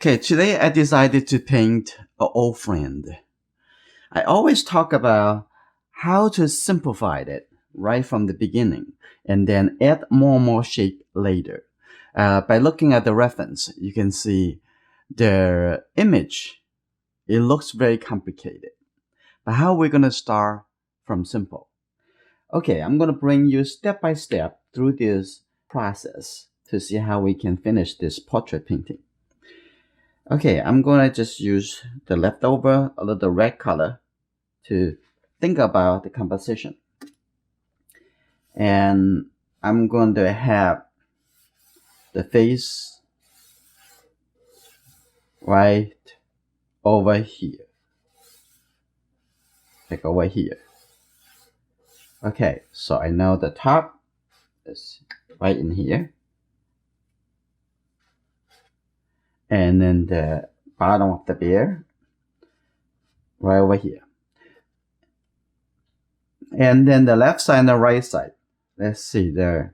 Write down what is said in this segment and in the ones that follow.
Okay, today I decided to paint an old friend. I always talk about how to simplify it right from the beginning and then add more and more shape later. By looking at the reference, you can see the image. It looks very complicated. But how are we going to start from simple? Okay, I'm going to bring you step by step through this process to see how we can finish this portrait painting. Okay, I'm going to just use the leftover, a little red color to think about the composition. And I'm going to have the face right over here. Like over here. Okay, so I know the top is right in here. And then the bottom of the bear right over here. And then the left side and the right side. Let's see, the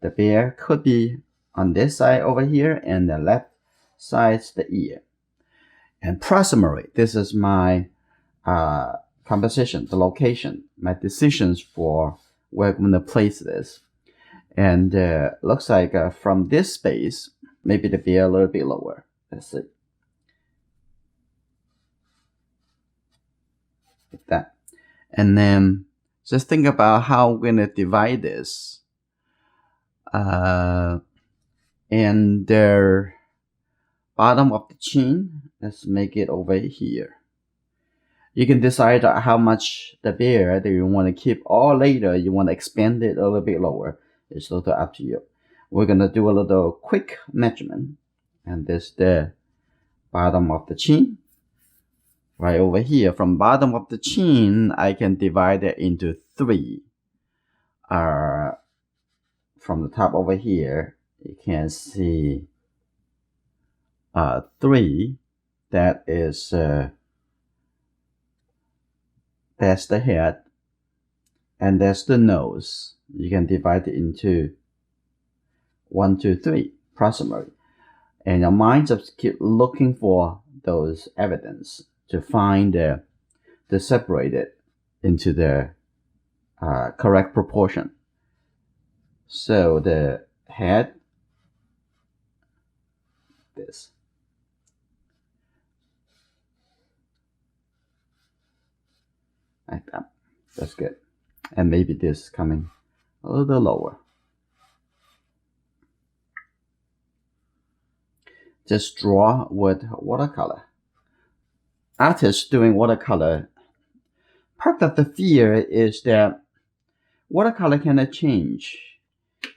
bear could be on this side over here, and the left side's the ear. And proximally, this is my composition, the location, my decisions for where I'm going to place this. And looks like from this space, maybe the bear a little bit lower. Let's see. Like that. And then just think about how we're going to divide this. And the bottom of the chin, let's make it over here. You can decide how much the bear that you want to keep, or later you want to expand it a little bit lower. It's a little up to you. We're going to do a little quick measurement. And this is the bottom of the chin. Right over here, from bottom of the chin, I can divide it into 3. From the top over here, you can see 3. That is that's the head, and that's the nose. You can divide it into 1, 2, 3, approximately. And your mind just keep looking for those evidence to find to separate it into the correct proportion. So the head, this. Like that. That's good. And maybe this coming a little lower. Just draw with watercolor. Artists doing watercolor, part of the fear is that watercolor cannot change.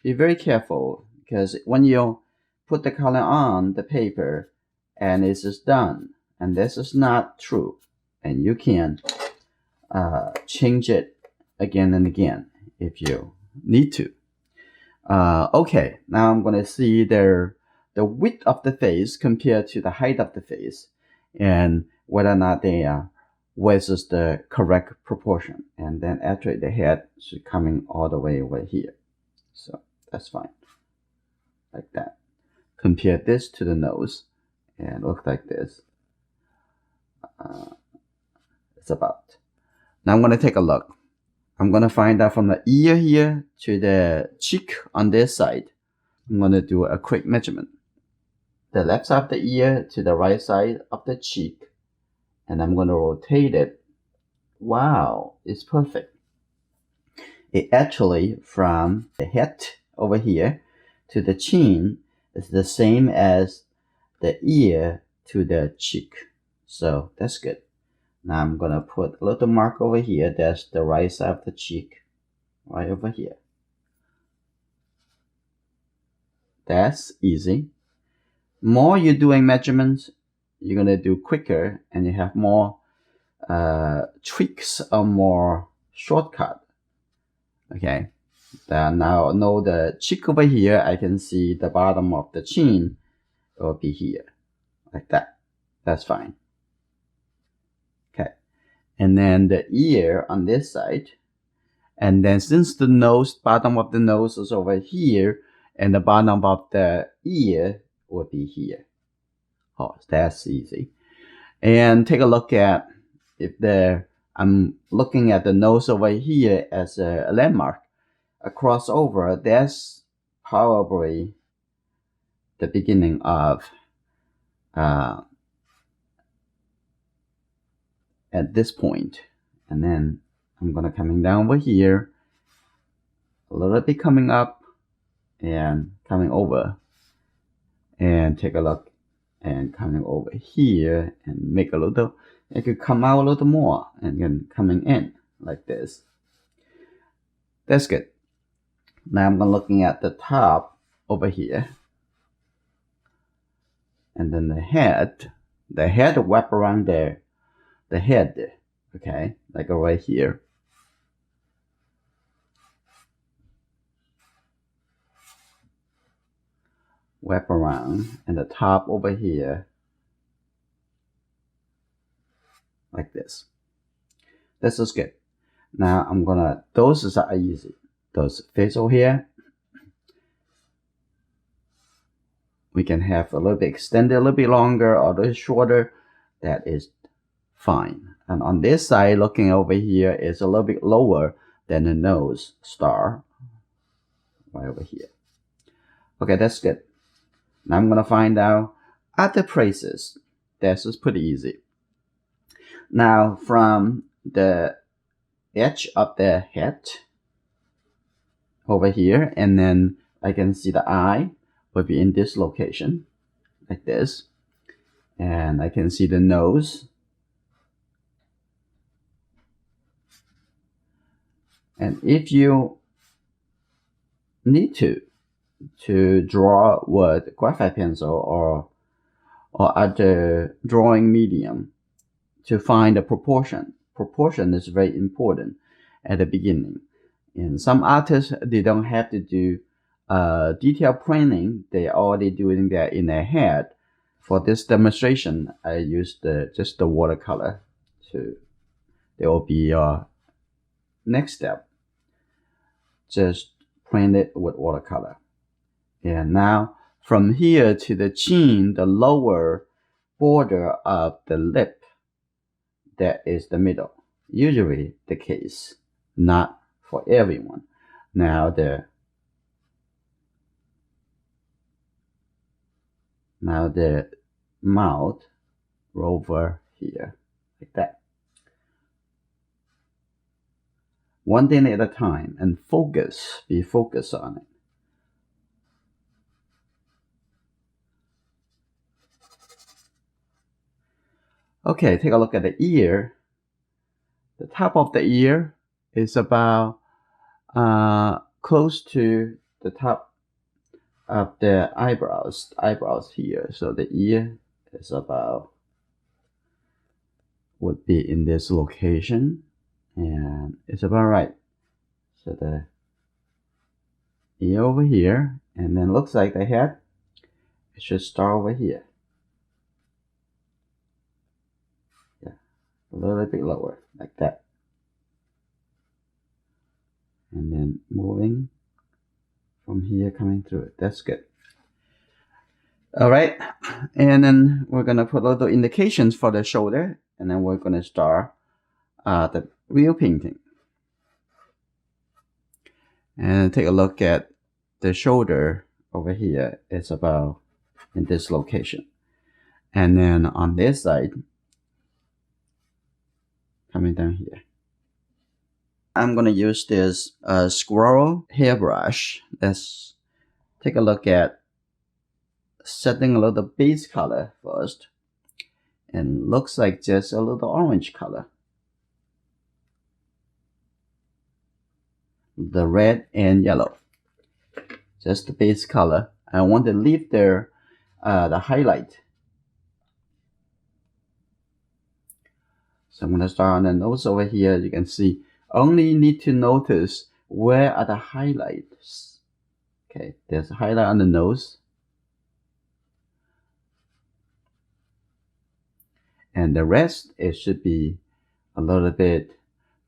Be very careful, because when you put the color on the paper and it's just done, and this is not true, and you can change it again and again if you need to. Okay, now I'm going to see the width of the face compared to the height of the face, and whether or not they are versus the correct proportion. And then actually the head should coming all the way over here. So that's fine. Like that. Compare this to the nose, and look like this. It's about. Now I'm going to take a look. I'm going to find out from the ear here to the cheek on this side. I'm going to do a quick measurement. The left side of the ear to the right side of the cheek. And I'm going to rotate it. Wow, it's perfect. It actually, from the head over here to the chin, is the same as the ear to the cheek. So that's good. Now I'm going to put a little mark over here. That's the right side of the cheek. Right over here. That's easy. More you're doing measurements, you're going to do quicker, and you have more tweaks or more shortcut. Okay. Now I know the cheek over here. I can see the bottom of the chin will be here. Like that. That's fine. Okay. And then the ear on this side. And then since the nose, bottom of the nose is over here, and the bottom of the ear will be here. Oh, that's easy. And take a look at if I'm looking at the nose over here as a landmark. A crossover, that's probably the beginning of at this point. And then I'm gonna coming down over here, a little bit coming up and coming over, and take a look and coming over here and make a little, it could come out a little more and then coming in like this. That's good. Now I'm looking at the top over here, and then the head wrap around there, the head, okay, like right here. Wrap around, and the top over here, like this. This is good. Now I'm gonna, those are easy. Those facial hair, we can have a little bit extended, a little bit longer, or a little shorter. That is fine. And on this side, looking over here, is a little bit lower than the nose star, right over here. Okay, that's good. Now I'm gonna find out other places. This is pretty easy. Now from the edge of the head over here, and then I can see the eye will be in this location, like this. And I can see the nose. And if you need to draw with graphite pencil or other drawing medium to find a proportion. Proportion is very important at the beginning. And some artists, they don't have to do detailed planning. They're already doing that in their head. For this demonstration, I used just the watercolor. There will be your next step. Just paint it with watercolor. And now from here to the chin, the lower border of the lip, that is the middle. Usually the case, not for everyone. Now the mouth over here, like that. One thing at a time, and be focused on it. Okay, take a look at the ear. The top of the ear is about close to the top of the eyebrows here. So the ear is about, would be in this location, and it's about right. So the ear over here, and then looks like the head, it should start over here. Yeah, a little bit lower, like that. And then moving from here, coming through it. That's good. All right, and then we're gonna put little indications for the shoulder, and then we're gonna start the real painting. And take a look at the shoulder over here. It's about in this location. And then on this side, coming down here. I'm gonna use this squirrel hairbrush. Let's take a look at setting a little base color first. And looks like just a little orange color. The red and yellow. Just the base color. I want to leave there the highlight. So I'm going to start on the nose over here. You can see, only need to notice where are the highlights. Okay, there's a highlight on the nose. And the rest, it should be a little bit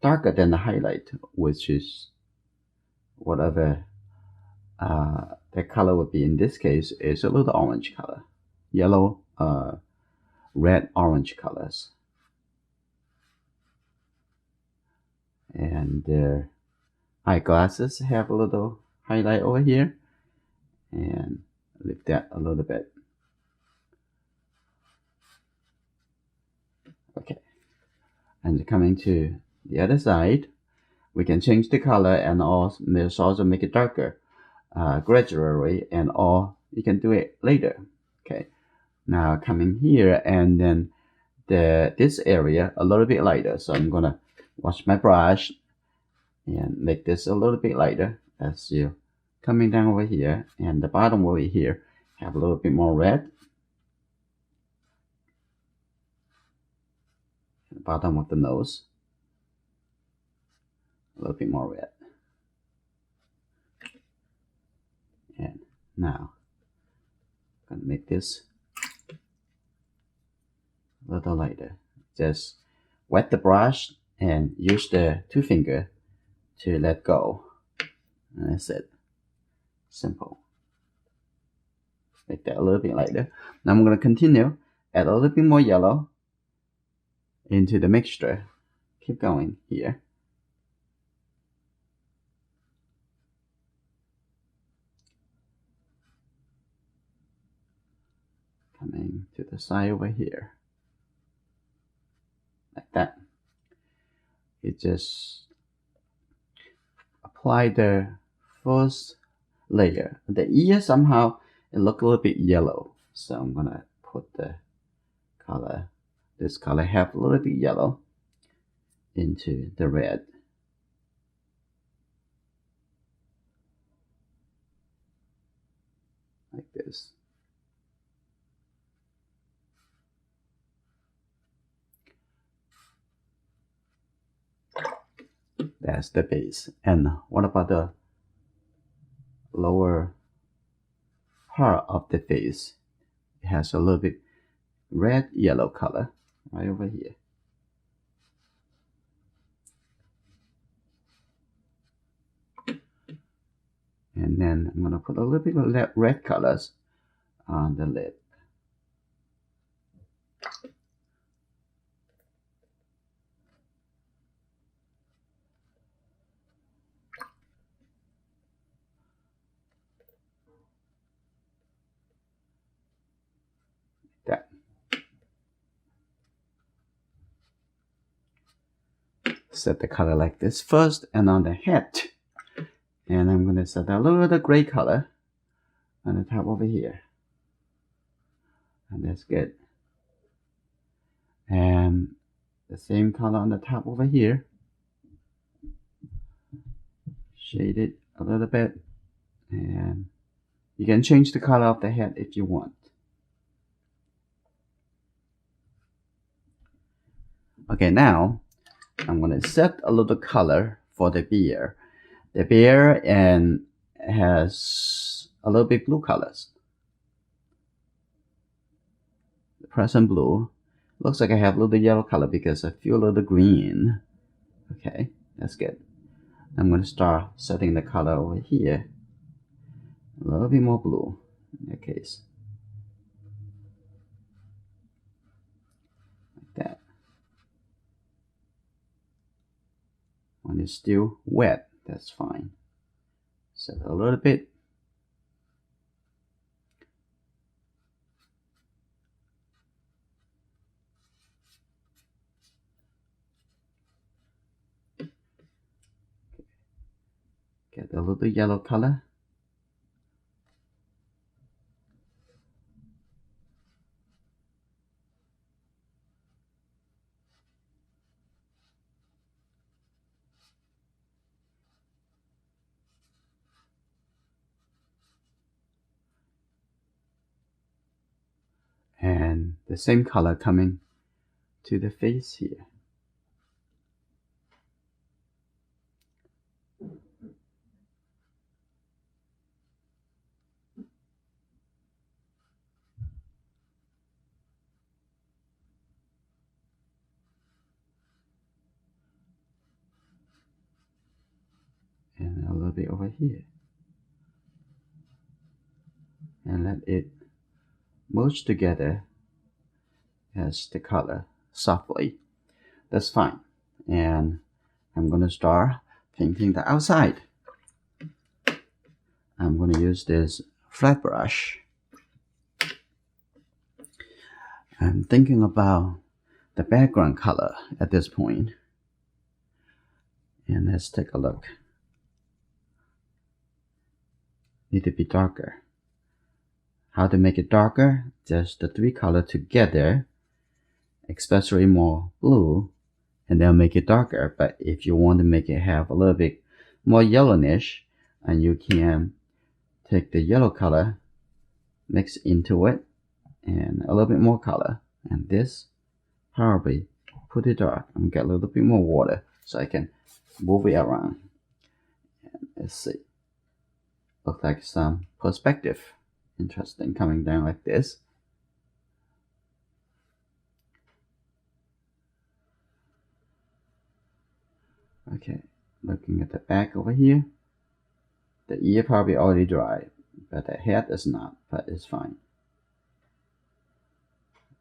darker than the highlight, which is whatever the color would be. In this case, is a little orange color. Yellow, red orange colors. And the eyeglasses have a little highlight over here, and lift that a little bit. Okay, and coming to the other side, we can change the color and also make it darker gradually, and all you can do it later. Okay, now coming here, and then this area a little bit lighter, so I'm gonna wash my brush and make this a little bit lighter as you coming down over here, and the bottom over here have a little bit more red. The bottom of the nose, a little bit more red. And now I'm gonna make this a little lighter. Just wet the brush and use the two finger to let go. And that's it. Simple. Make that a little bit lighter. Now I'm gonna continue, add a little bit more yellow into the mixture. Keep going here. Coming to the side over here. Like that. You just apply the first layer. The ear somehow it look a little bit yellow, so I'm gonna put the color, this color have a little bit yellow into the red. Like this. That's the base. And what about the lower part of the face? It has a little bit red yellow color right over here. And then I'm gonna put a little bit of red colors on the lip. That. Set the color like this first, and on the head. And I'm gonna set a little bit of gray color on the top over here. And that's good. And the same color on the top over here. Shade it a little bit. And you can change the color of the head if you want. Okay, now I'm gonna set a little color for the beard. The beard and has a little bit blue colors. The present blue. Looks like I have a little bit yellow color because I feel a little green. Okay, that's good. I'm gonna start setting the color over here. A little bit more blue in that case. Like that. When it's still wet, that's fine. Set a little bit. Get a little yellow color. And the same color coming to the face here. And a little bit over here. And let it merge together as the color softly. That's fine. And I'm going to start painting the outside. I'm going to use this flat brush. I'm thinking about the background color at this point. And let's take a look. Need to be darker. How to make it darker? Just the three colors together, especially more blue, and they'll make it darker. But if you want to make it have a little bit more yellowish, and you can take the yellow color, mix into it, and a little bit more color. And this probably put it dark. I'm gonna get a little bit more water so I can move it around. And let's see. Looks like some perspective. Interesting, coming down like this. Okay, looking at the back over here. The ear probably already dry, but the head is not, but it's fine.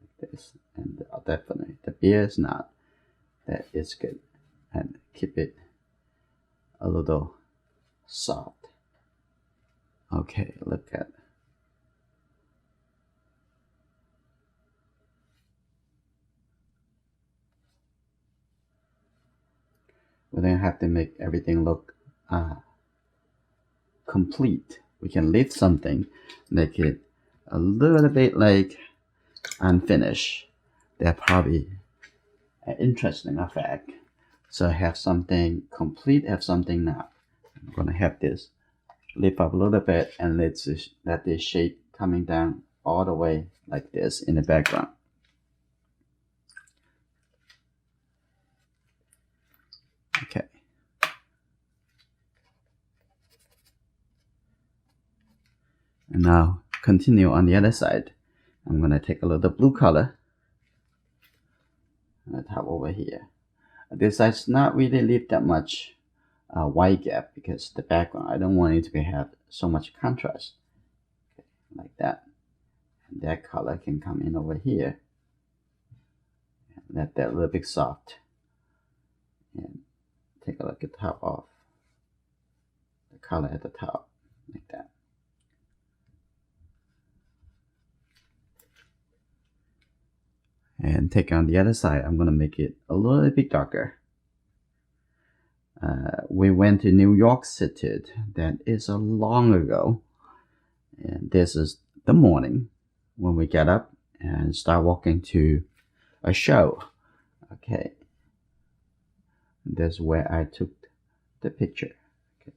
Like this, and definitely the beard is not. That is good, and keep it a little soft. Okay, look at. We don't have to make everything look complete. We can leave something, make it a little bit like unfinished. They're probably an interesting effect. So have something complete, have something not. I'm gonna have this lift up a little bit and let this shape coming down all the way like this in the background. Okay. And now continue on the other side. I'm gonna take a little blue color on the top over here. This side's not really leave that much white gap because the background, I don't want it to have so much contrast. Okay, like that. And that color can come in over here. And let that a little bit soft. And take a look at the top off. The color at the top, like that. And take on the other side, I'm gonna make it a little bit darker. We went to New York City. That is a long ago. And this is the morning when we get up and start walking to a show. Okay. That's where I took the picture. Okay.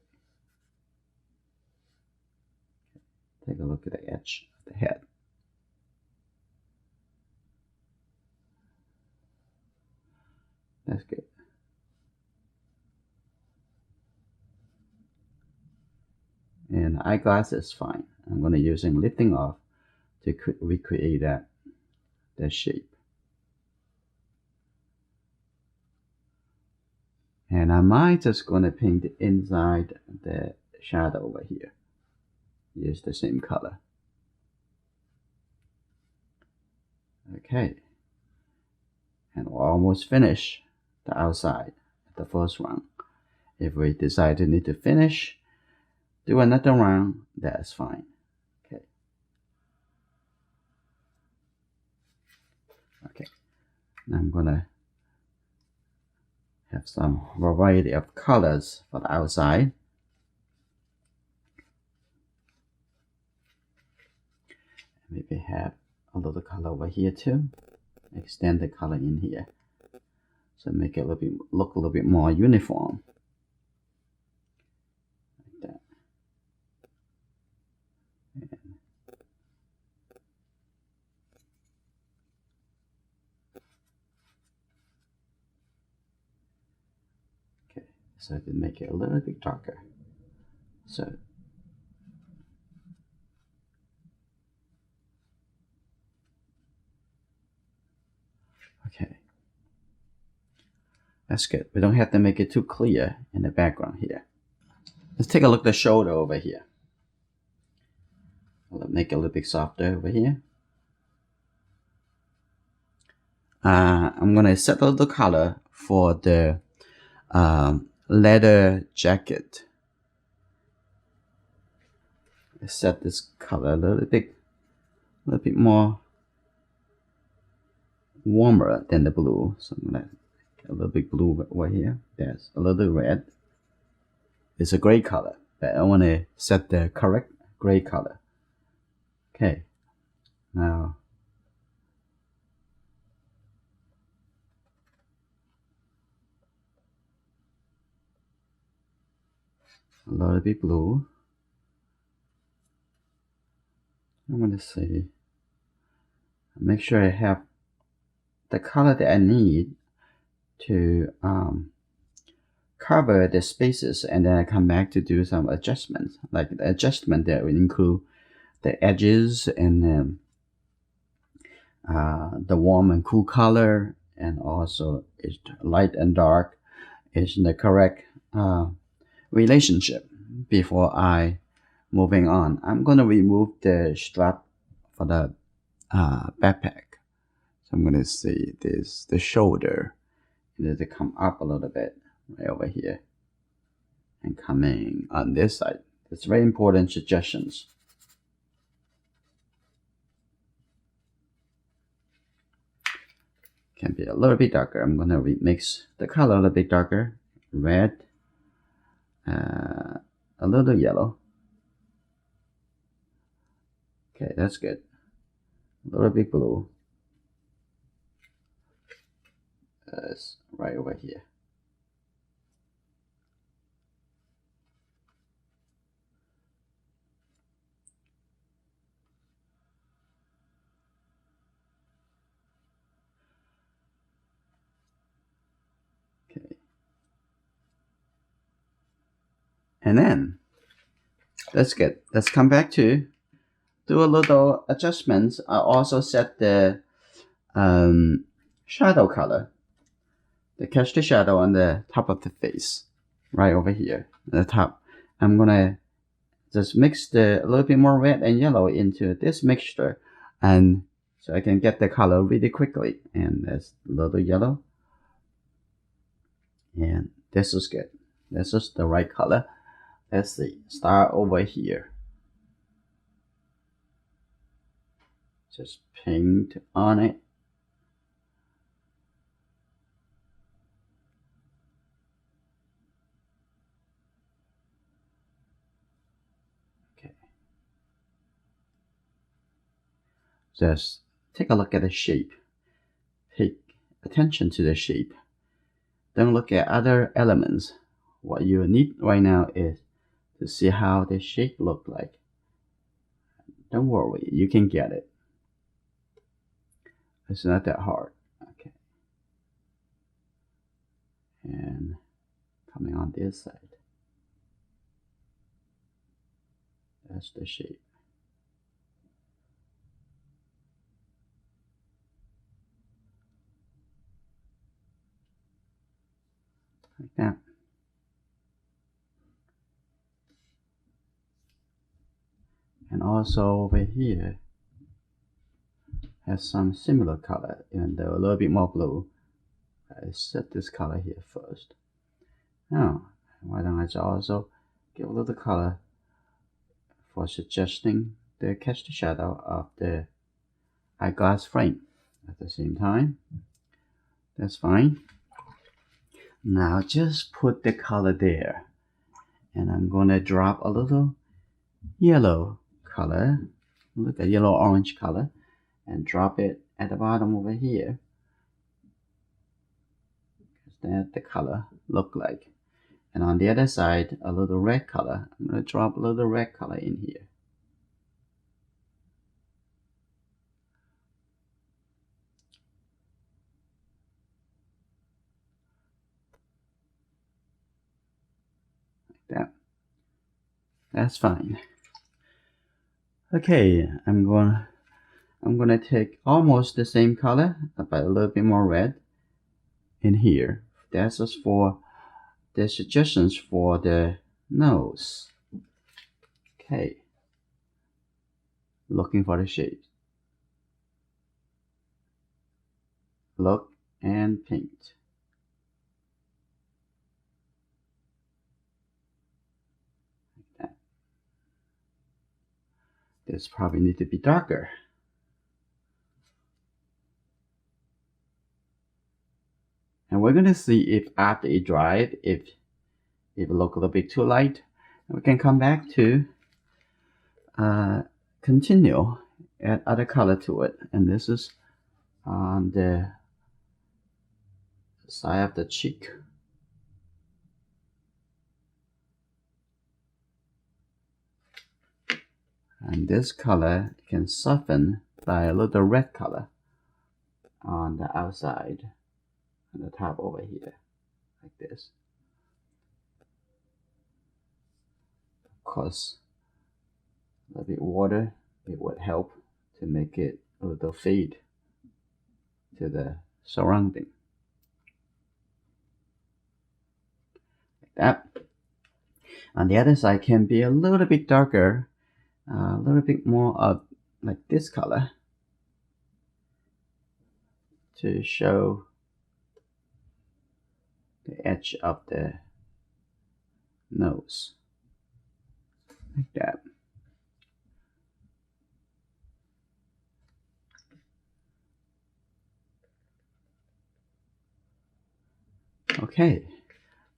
Take a look at the edge of the head. That's good. And eyeglass is fine. I'm going to use lifting off to recreate that shape. And I might just going to paint inside the shadow over here. Use the same color. Okay. And we're almost finished the outside, the first round. If we decide to need to finish, do another round, that's fine. Okay. Okay. Now I'm gonna have some variety of colors for the outside. Maybe have a little color over here too. Extend the color in here. So make it look a little bit more uniform. Like that. Okay, so to make it a little bit darker. So okay. That's good. We don't have to make it too clear in the background here. Let's take a look at the shoulder over here. I'll make it a little bit softer over here. I'm gonna set a little color for the leather jacket. I set this color a little bit more warmer than the blue. So I'm gonna get a little bit blue right here. There's a little red. It's a gray color, but I want to set the correct gray color. Okay, now a little bit blue. I'm gonna see. Make sure I have the color that I need to cover the spaces, and then I come back to do some adjustments. Like the adjustment that will include the edges and the warm and cool color, and also is light and dark is the correct relationship before I moving on. I'm gonna remove the strap for the backpack. So I'm gonna see this the shoulder. It needs to come up a little bit right over here and coming on this side. It's very important suggestions. Can be a little bit darker. I'm gonna mix the color a little bit darker. Red, a little yellow. Okay, that's good. A little bit blue. That's right over here. Okay. And then, that's good. Let's come back to do a little adjustments. I also set the shadow color. To catch the shadow on the top of the face, right over here at the top. I'm gonna just mix a little bit more red and yellow into this mixture, and so I can get the color really quickly. And there's a little yellow, and this is good. This is the right color. Let's see. Start over here. Just paint on it. Just take a look at the shape. Pay attention to the shape. Don't look at other elements. What you need right now is to see how the shape look like. Don't worry, you can get it. It's not that hard. Okay. And coming on this side. That's the shape. Like that. And also over here has some similar color, even though a little bit more blue. I set this color here first. Now, why don't I also give a little color for suggesting the catch the shadow of the eyeglass frame at the same time. That's fine. Now just put the color there, and I'm gonna drop a little yellow color, look at yellow orange color, and drop it at the bottom over here. That the color look like. And on the other side, a little red color. I'm gonna drop a little red color in here. Like that. That's fine. Okay, I'm gonna take almost the same color, but a little bit more red in here. That's just for the suggestions for the nose. Okay. Looking for the shape. A look and paint. Like that. This probably need to be darker. And we're going to see if after it dried, if it look a little bit too light, we can come back to continue, add other color to it. And this is on the side of the cheek. And this color can soften by a little red color on the outside, on the top over here, like this. Of course, a little bit water, it would help to make it a little fade to the surrounding. Like that. On the other side can be a little bit darker, a little bit more of like this color to show the edge of the nose, like that. Okay,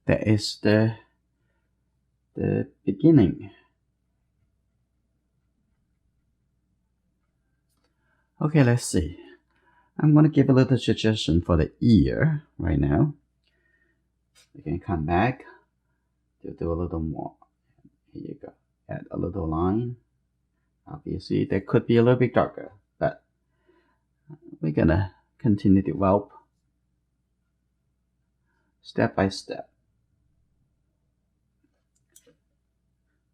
that is the beginning. Okay, let's see. I'm going to give a little suggestion for the ear right now. We can come back to do a little more. Here you go. Add a little line. Obviously, that could be a little bit darker, but we're going to continue to develop step by step.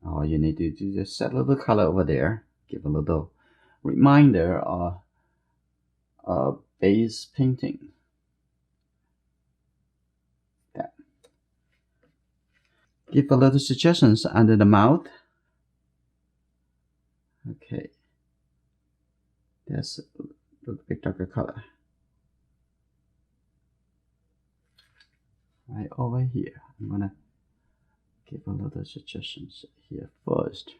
All you need to do is just set a little color over there. Give a little reminder of base painting. That. Give a little suggestions under the mouth. Okay. That's a little bit darker color. Right over here. I'm gonna give a little suggestions here first.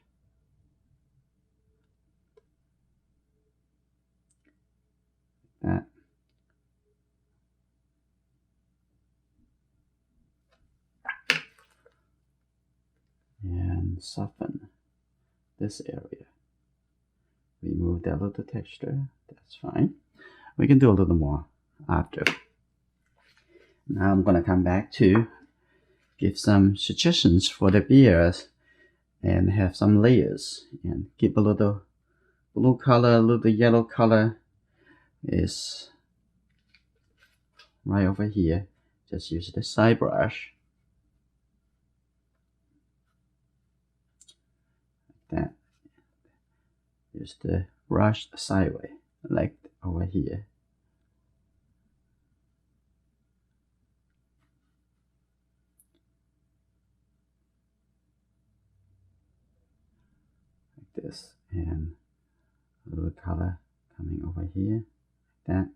That. And soften this area. Remove that little texture. That's fine. We can do a little more after. Now I'm gonna come back to give some suggestions for the beard and have some layers and give a little blue color, a little yellow color is right over here. Just use the side brush. Like that. Use the brush sideways, like over here. Like this. And a little color coming over here. Like that.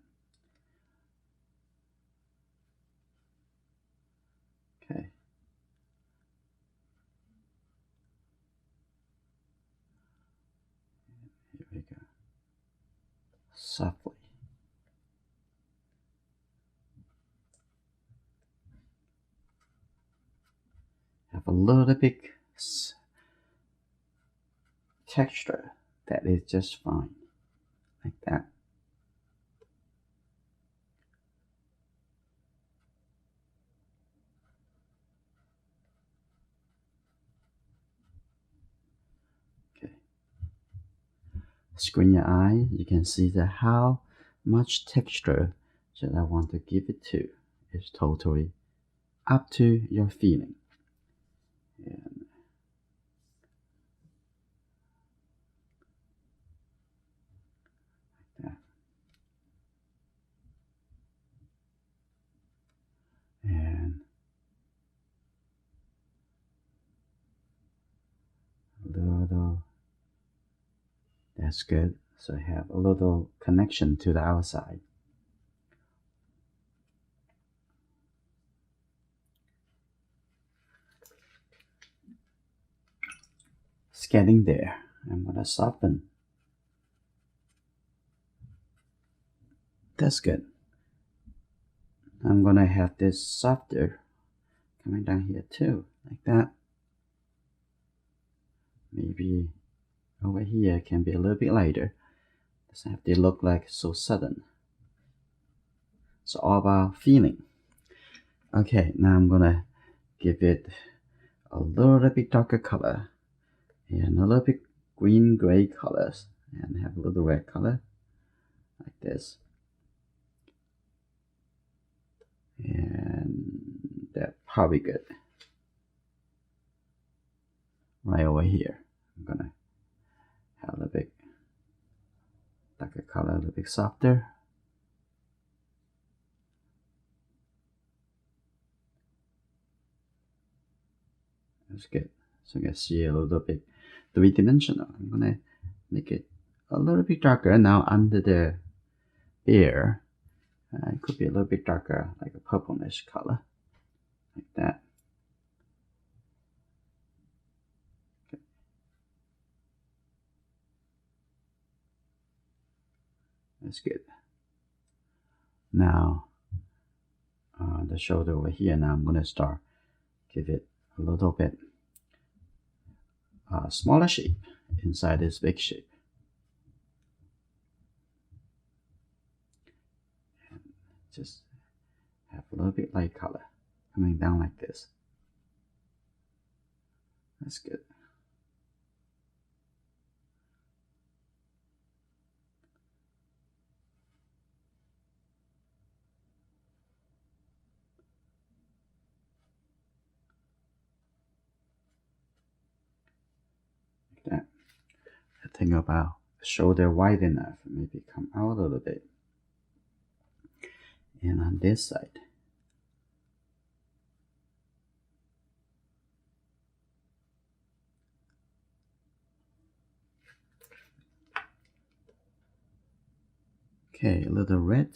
Okay. Here we go. Softly. Have a little bit texture that is just fine. Like that. Screen your eye, you can see that how much texture that I want to give it to. It's totally up to your feeling. And like that. And a little. That's good. So I have a little connection to the outside. It's getting there. I'm gonna soften. That's good. I'm gonna have this softer coming down here too, like that. Maybe over here can be a little bit lighter. Doesn't have to look like so sudden. It's all about feeling. Okay, now I'm gonna give it a little bit darker color and a little bit green gray colors and have a little red color like this. And that's probably good. Right over here, I'm gonna have a little bit darker color, a little bit softer. That's good. So you can see a little bit three-dimensional. I'm gonna make it a little bit darker now under the ear. It could be a little bit darker, like a purplish color, like that. Okay. That's good. Now, the shoulder over here. Now I'm gonna start give it a little bit smaller shape inside this big shape. And just have a little bit light color coming down like this. That's good. Like that. The thing about shoulder wide enough, maybe come out a little bit. And on this side, okay, a little red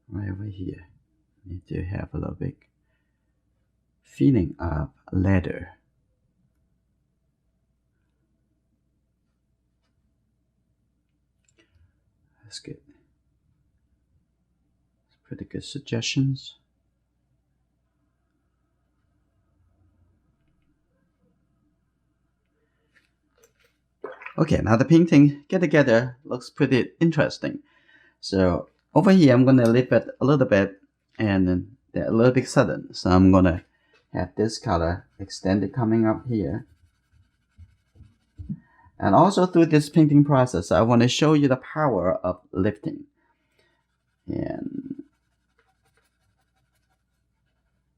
right over here. Need to have a little bit feeling of leather. That's good. It's pretty good suggestions. Okay, now the painting get together looks pretty interesting. So over here, I'm gonna leave it a little bit and then a little bit sudden. So I'm gonna have this color extended coming up here. And also through this painting process, I want to show you the power of lifting. And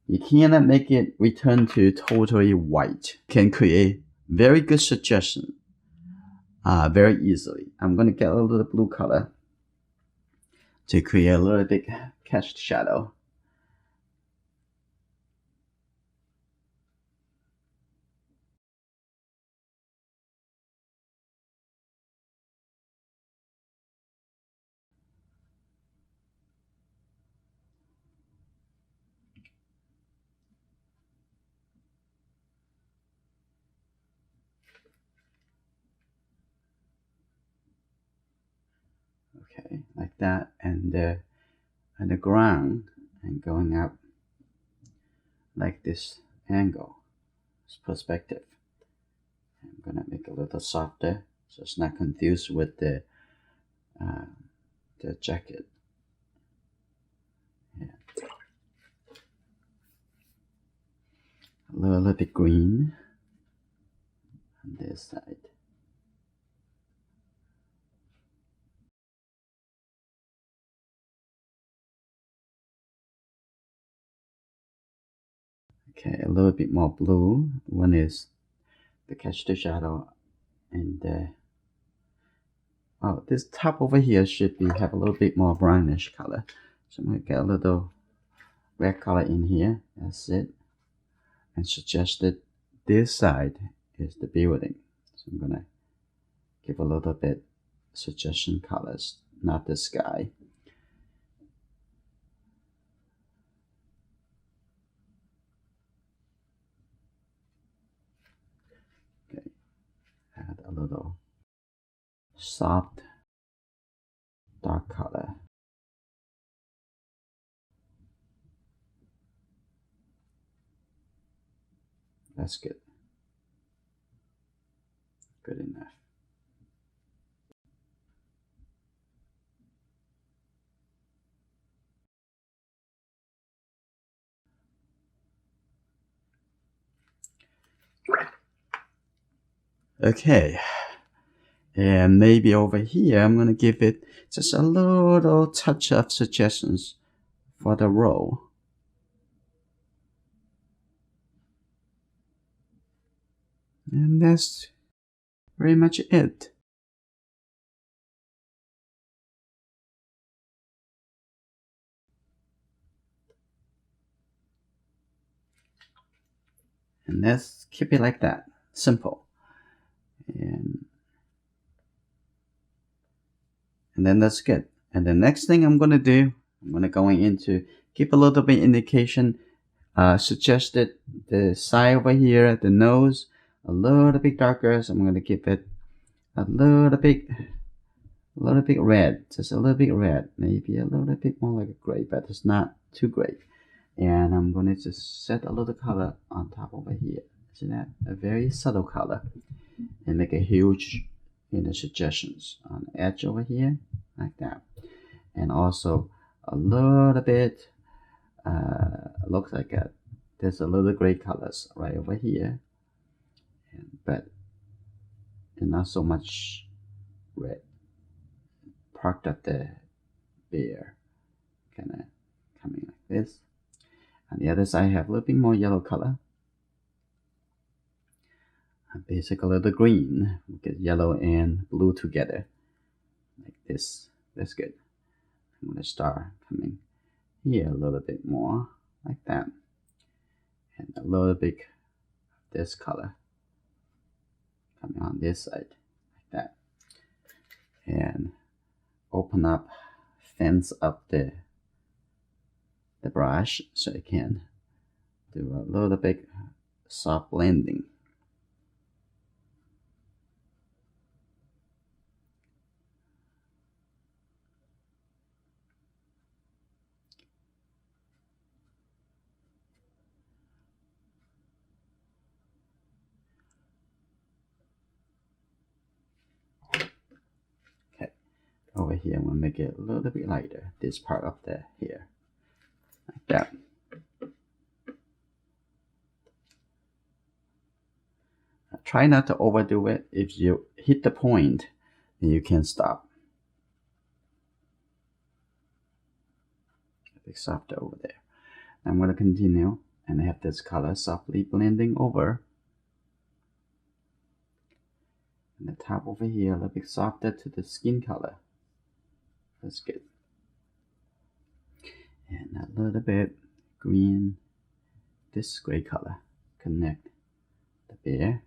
you cannot make it return to totally white. Can create very good suggestion very easily. I'm going to get a little blue color to create a little bit cast shadow. Okay, like that, and the ground and going up like this angle, this perspective. I'm gonna make it a little softer so it's not confused with the jacket. Yeah. A little bit green on this side. Okay, a little bit more blue. One is the catch the shadow, and oh, this top over here should be have a little bit more brownish color. So I'm gonna get a little red color in here. That's it. And suggested this side is the building. So I'm gonna give a little bit suggestion colors, not the sky. soft dark color. That's good. Good enough. Okay. And maybe over here, I'm going to give it just a little touch of suggestions for the row. And that's pretty much it. And let's keep it like that. Simple. And then that's good. And the next thing I'm going to do, I'm going to go into keep a little bit indication. Suggested the side over here, the nose, a little bit darker. So I'm going to give it a little bit red, just a little bit red, maybe a little bit more like a gray, but it's not too gray. And I'm going to just set a little color on top over here. See that? A very subtle color, and make a huge, suggestions on the edge over here, like that. And also a little bit, looks like there's a little gray colors right over here, but not so much red. Part of the bear kind of coming like this. On the other side, I have a little bit more yellow color. Basically, a little green. We get yellow and blue together, like this. That's good. I'm going to start coming here a little bit more, like that, and a little bit this color coming on this side, like that, and open up, fence up the brush so I can do a little bit soft blending. Okay, over here I'm going to make it a little bit lighter, this part of the hair, like that. Try not to overdo it. If you hit the point, then you can stop. A bit softer over there. I'm going to continue and have this color softly blending over. And the top over here a little bit softer to the skin color. That's good. And a little bit green, this gray color. Connect the bear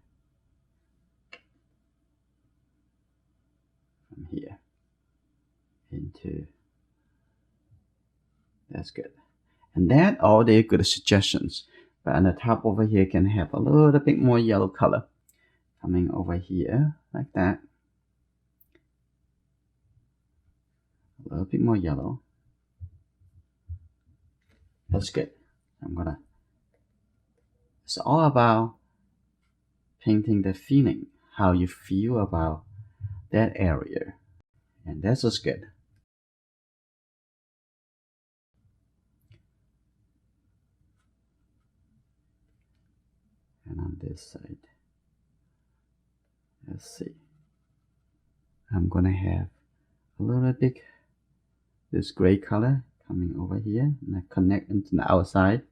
from here into, that's good. And that all the good suggestions. But on the top over here can have a little bit more yellow color coming over here like that. A little bit more yellow. That's good. It's all about painting the feeling, how you feel about that area. And that's just good. And on this side, let's see. I'm gonna have a little bit this gray color coming over here and connect into the outside.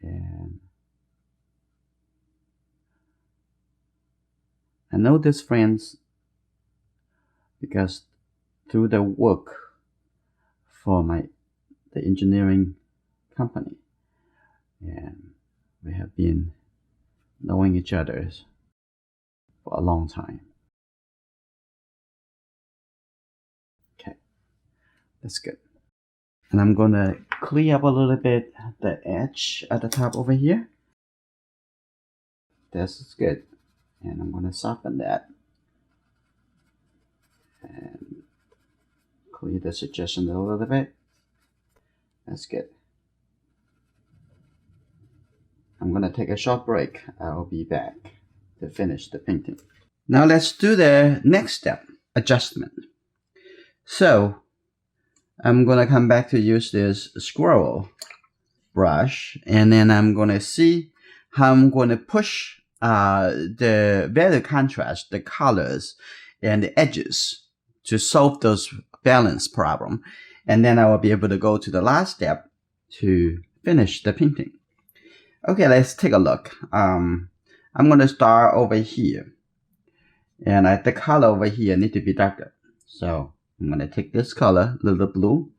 And I know this, friends, because through the work for the engineering company, and we have been knowing each other for a long time. Okay, that's good. And I'm gonna clean up a little bit the edge at the top over here. This is good. And I'm gonna soften that. Clear the suggestion a little bit. That's good. I'm gonna take a short break. I'll be back to finish the painting. Now let's do the next step, adjustment. So I'm gonna come back to use this squirrel brush, and then I'm gonna see how I'm gonna push the value contrast, the colors and the edges to solve those balance problem. And then I will be able to go to the last step to finish the painting. Okay, let's take a look. I'm gonna start over here, and the color over here need to be darker. So I'm gonna take this color, little blue,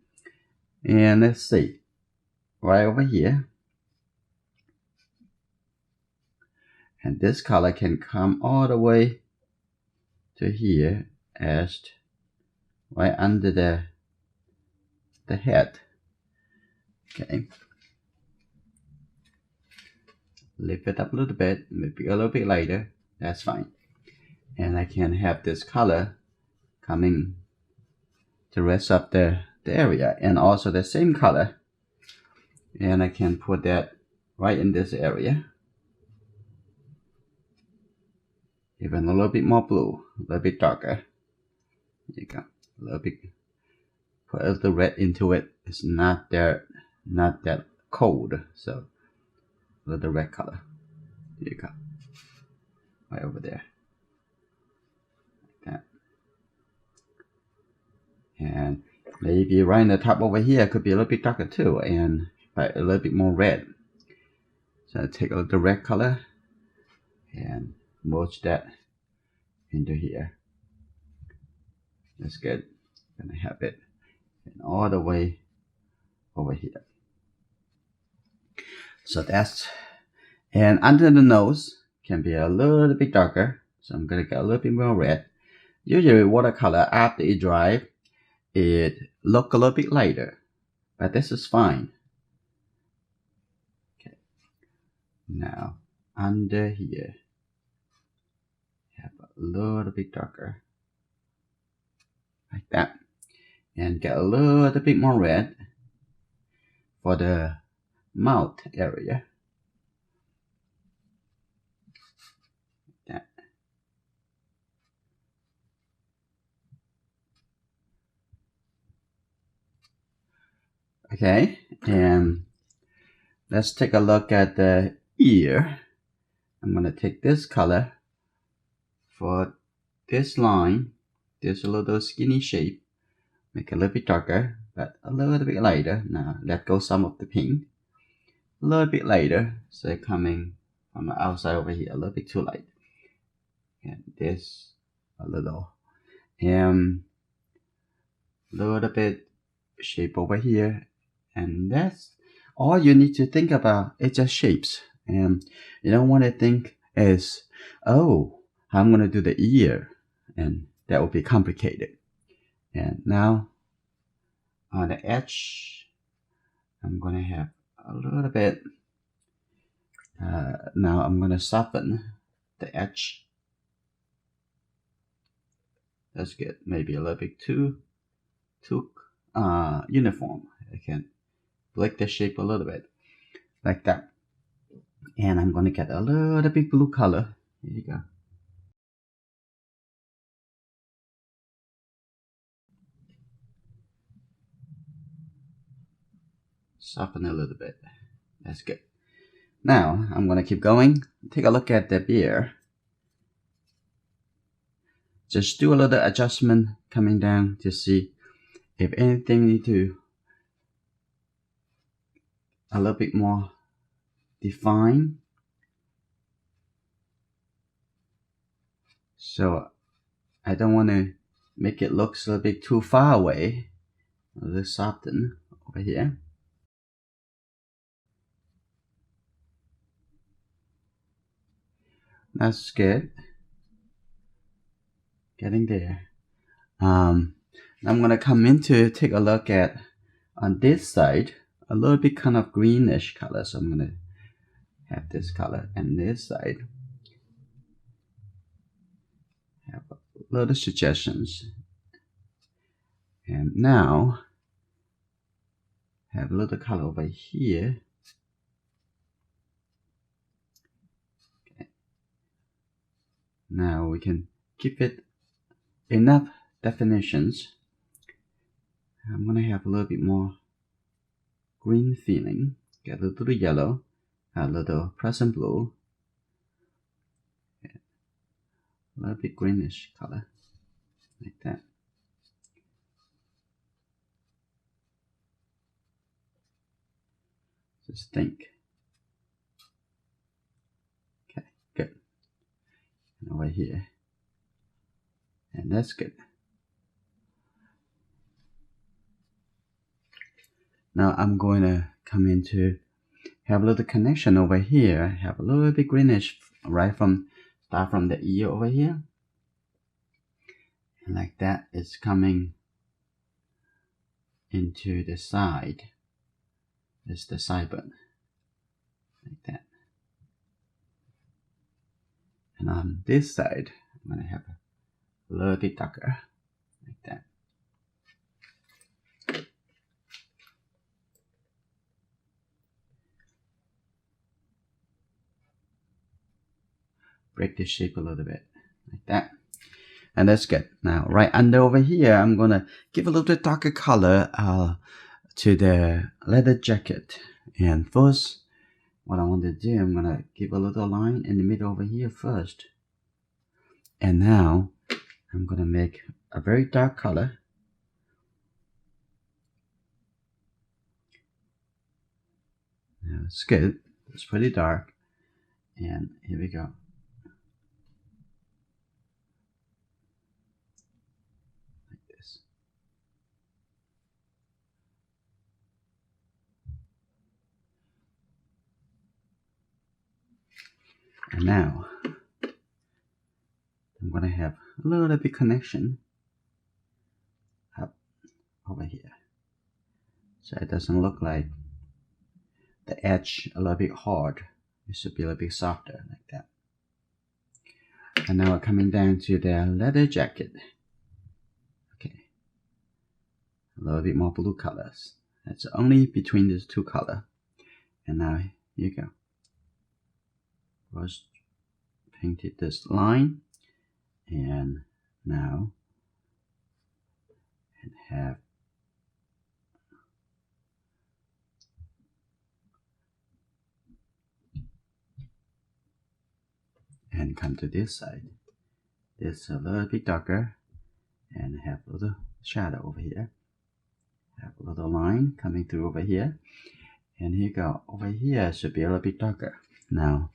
and let's see, right over here. And this color can come all the way to here as right under the head. Okay. Lift it up a little bit, maybe a little bit lighter. That's fine. And I can have this color coming to rest up the area, and also the same color. And I can put that right in this area. Even a little bit more blue, a little bit darker. There you go. A little bit. Put a little red into it. It's not that cold, so a little red color. There you go. Right over there. Like that. And maybe right in the top over here could be a little bit darker too, and but a little bit more red. So I take a little red color and merge that into here. That's good. I'm gonna have it all the way over here. So that's, and under the nose can be a little bit darker. So I'm gonna get a little bit more red. Usually watercolor, after it dries, it look a little bit lighter, but this is fine. Okay. Now under here, have a little bit darker, like that, and get a little bit more red for the mouth area. Like that. Okay, and let's take a look at the ear. I'm gonna take this color for this line, this little skinny shape, make it a little bit darker, but a little bit lighter. Now let go some of the pink, a little bit lighter, so coming from the outside over here, a little bit too light. And this a little, and a little bit shape over here. And that's all you need to think about. It's just shapes, and you don't want to think is, oh, I'm going to do the ear, and that will be complicated. And now on the edge, I'm going to have a little bit. Now I'm going to soften the edge. That's good. Maybe a little bit too uniform. I can break the shape a little bit, like that. And I'm going to get a little bit blue color. Here you go. Soften a little bit. That's good. Now I'm going to keep going. Take a look at the beard. Just do a little adjustment coming down to see if anything need to a little bit more define. So I don't want to make it look a little bit too far away. A little soften over here. That's good. Getting there. I'm going to come in to take a look at on this side a little bit kind of greenish color. So I'm going to have this color, and this side have a little suggestions. And now have a little color over here. Okay. Now we can keep it enough definitions. I'm gonna have a little bit more green feeling. Get a little yellow, a little present blue, a little bit greenish color, like that. Just think. Okay, good. And over here. And that's good. Now I'm going to come into have a little connection over here. Have a little bit greenish right from start from the ear over here. And like that, it's coming into the side. It's the sideburn. Like that. And on this side, I'm going to have a little bit darker. Like that. Break the shape a little bit. Like that. And that's good. Now, right under over here, I'm going to give a little bit darker color to the leather jacket. And first, what I want to do, I'm going to give a little line in the middle over here first. And now, I'm going to make a very dark color. Now, it's good. It's pretty dark. And here we go. Like this. And now, I'm going to have a little bit connection up over here. So it doesn't look like the edge a little bit hard. It should be a little bit softer like that. And now we're coming down to the leather jacket. Okay. A little bit more blue colors. That's only between these two colors. And now here you go. First painted this line. And now and have and come to this side. This a little bit darker and have a little shadow over here. Have a little line coming through over here. And here you go. Over here should be a little bit darker. Now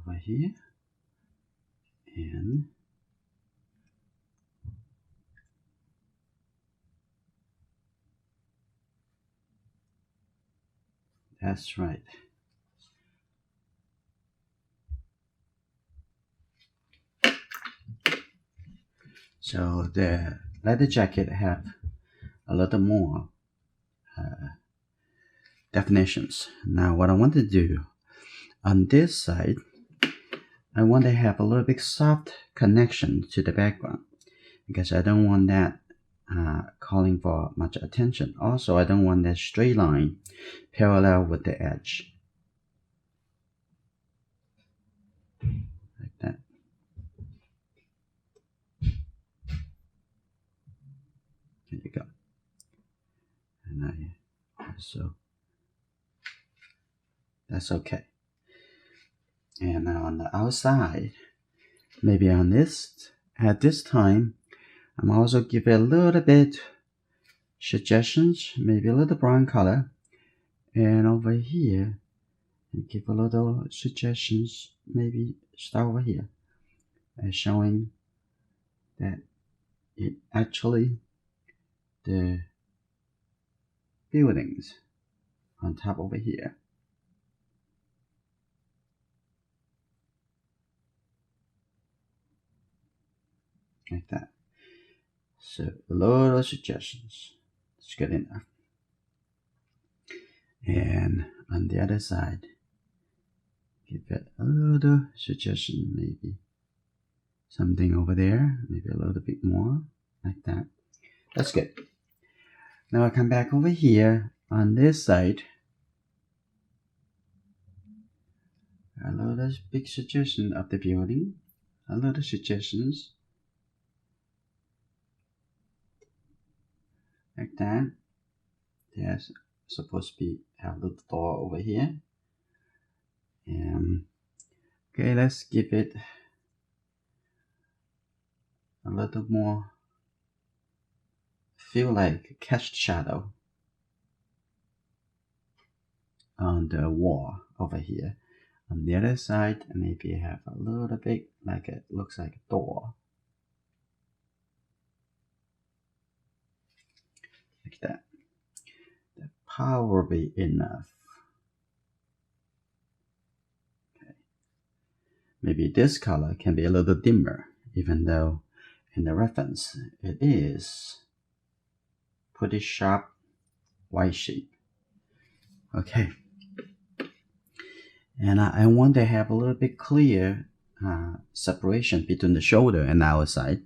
over here and that's right. So the leather jacket have a little more definitions. Now what I want to do on this side, I want to have a little bit soft connection to the background because I don't want that calling for much attention. Also, I don't want that straight line parallel with the edge. Like that. There you go. And I also, that's okay. And now on the outside, maybe on this, at this time, I'm also give it a little bit suggestions, maybe a little brown color. And over here, and give a little suggestions, maybe start over here, showing that it actually the buildings on top over here. Like that. So a lot of suggestions. It's good enough. And on the other side, give it a little suggestion, maybe something over there, maybe a little bit more, like that. That's good. Now I come back over here on this side. A lot of big suggestion of the building, a lot of suggestions, like that. There's supposed to be have a little door over here. Okay, let's give it a little more, feel like cast shadow on the wall over here. On the other side, maybe have a little bit like it looks like a door, like that. That probably enough. Okay, maybe this color can be a little dimmer, even though in the reference it is pretty sharp white shape. Okay, and I want to have a little bit clear separation between the shoulder and the outside.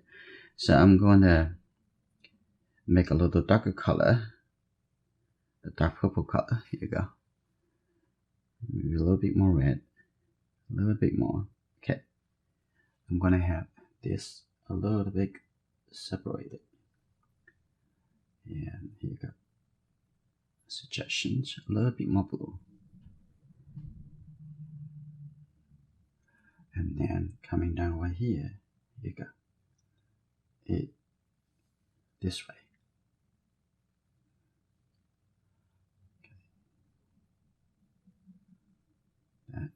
So I'm going to make a little darker color, the dark purple color. Here you go. Maybe a little bit more red, a little bit more. Okay, I'm going to have this a little bit separated. And here you go. Suggestions, a little bit more blue. And then coming down over here, you go. It this way. Okay. That.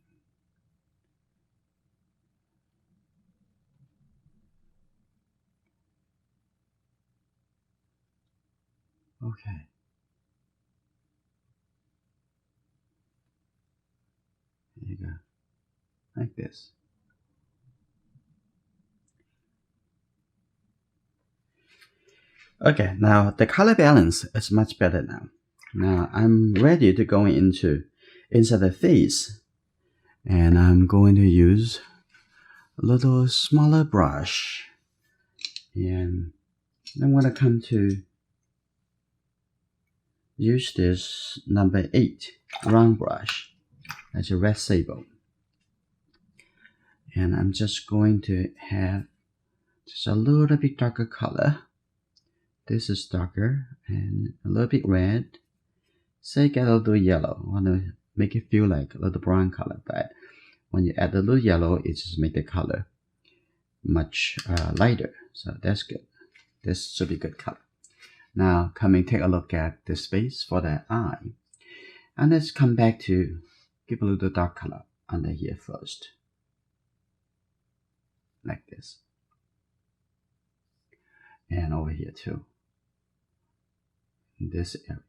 Okay. There you go. Like this. Okay, now the color balance is much better now. Now I'm ready to go inside the face, and I'm going to use a little smaller brush, and I'm going to come to use this number 8 round brush as a red sable, and I'm just going to have just a little bit darker color. This is darker and a little bit red. Say get a little yellow. I want to make it feel like a little brown color, but when you add a little yellow, it just make the color much lighter. So that's good. This should be good color. Now take a look at the space for the eye. And let's come back to give a little dark color under here first. Like this. And over here too. In this area.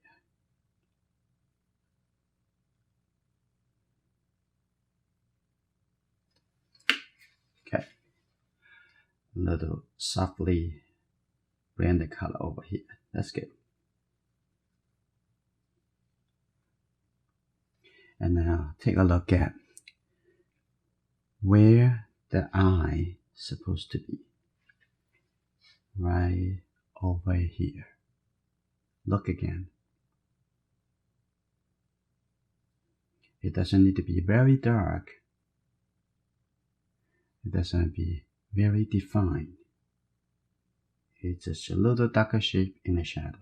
Okay. A little softly blended color over here. That's good. And now take a look at where the eye is supposed to be. Right over here. Look again. It doesn't need to be very dark. It doesn't be very defined. It's just a little darker shape in the shadow.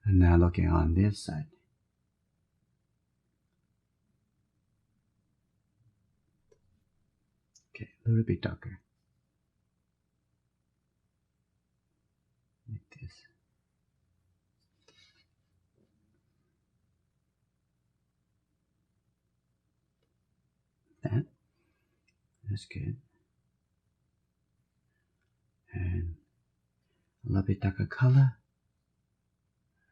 And now looking on this side. Okay, a little bit darker. Like this. That's good. And a little bit darker color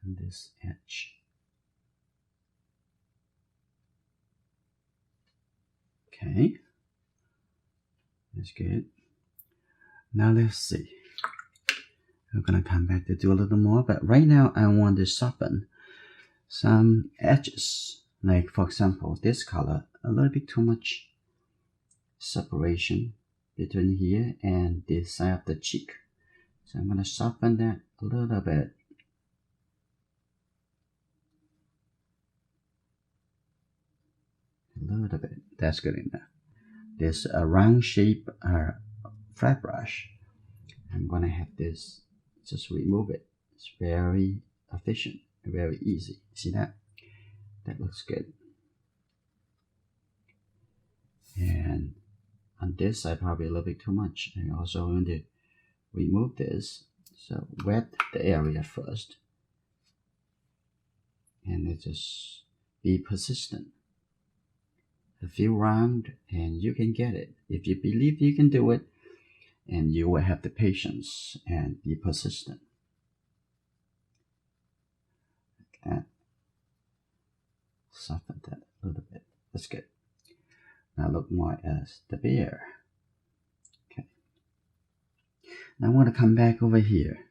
on this edge. Okay. That's good. Now let's see. I'm gonna come back to do a little more, but right now I want to soften some edges. Like for example, this color, a little bit too much separation between here and this side of the cheek. So I'm gonna soften that a little bit. A little bit. That's good enough. This round shape flat brush. I'm gonna have this. Just remove it. It's very efficient, very easy. See that? That looks good. And on this side, probably a little bit too much. I also want to remove this. So wet the area first, and it just be persistent. A few rounds, and you can get it. If you believe you can do it, and you will have the patience and be persistent. Like that. Soften that a little bit. That's good. Now look more as the bear. Okay. Now I want to come back over here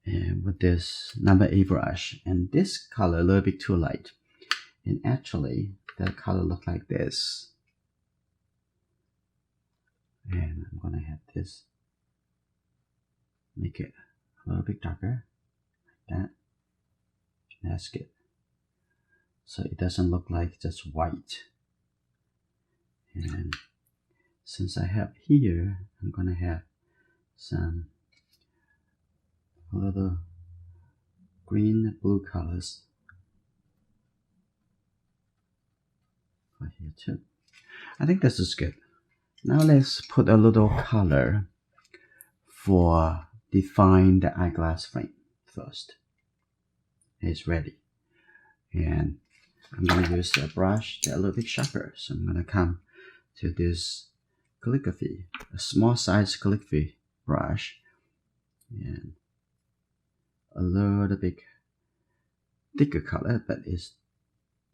and with this number 8 brush, and this color a little bit too light. And actually, the color look like this. And I'm gonna have this, make it a little bit darker, like that. That's good. So it doesn't look like just white. And since I have here, I'm gonna have some little green, blue colors for here too. I think this is good. Now let's put a little color for define the eyeglass frame first. It's ready. And I'm going to use a brush that's a little bit sharper. So I'm going to come to this calligraphy, a small size calligraphy brush, and a little bit thicker color, but it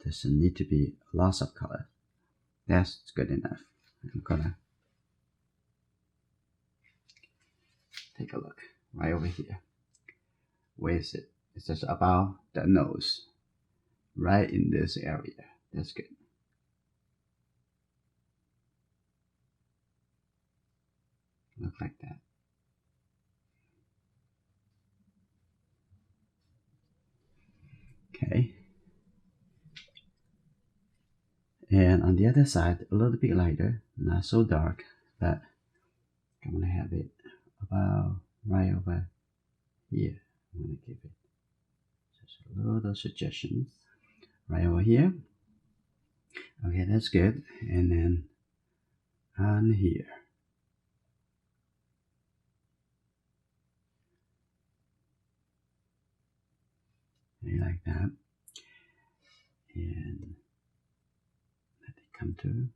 doesn't need to be lots of color. That's good enough. I'm gonna take a look right over here. Where is it? It's just about the nose, right in this area. That's good. Look like that. Okay. And on the other side, a little bit lighter, not so dark, but I'm gonna have it about right over here. I'm gonna give it just a little suggestion right over here. Okay, that's good. And then on here. Like that. And let it come to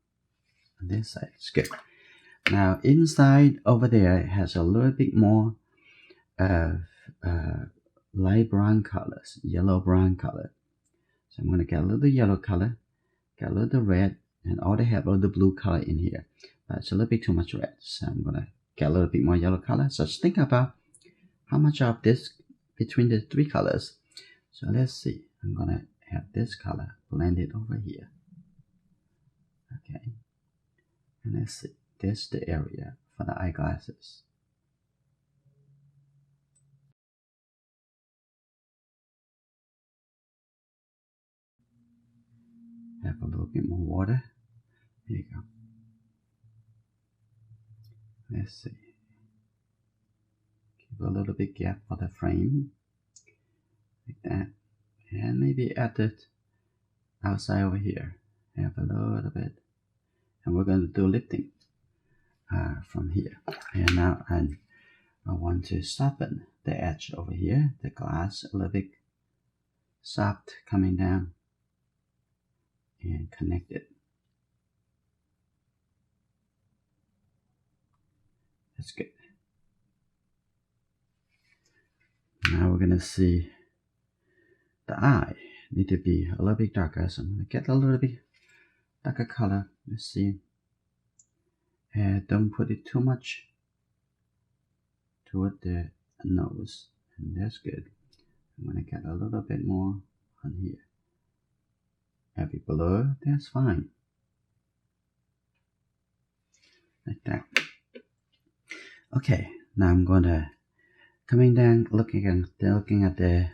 on this side. It's good. Now inside over there it has a little bit more of light brown colors, yellow brown color. So I'm going to get a little yellow color, get a little red, and already have a little blue color in here. But it's a little bit too much red. So I'm going to get a little bit more yellow color. So just think about how much of this between the 3 colors. So let's see. I'm going to have this color blended over here. Okay. And let's see. This is the area for the eyeglasses. Have a little bit more water. There you go. Let's see. Give a little bit gap for the frame. Like that. And maybe add it outside over here. Have a little bit. And we're going to do lifting from here. And now I want to soften the edge over here. The glass a little bit soft coming down. And connect it. That's good. Now we're gonna see the eye need to be a little bit darker, so I'm gonna get a little bit darker color. Let's see. And don't put it too much toward the nose. And that's good. I'm going to get a little bit more on here. Have it blur, that's fine. Like that. Okay, now I'm going to coming down, looking at the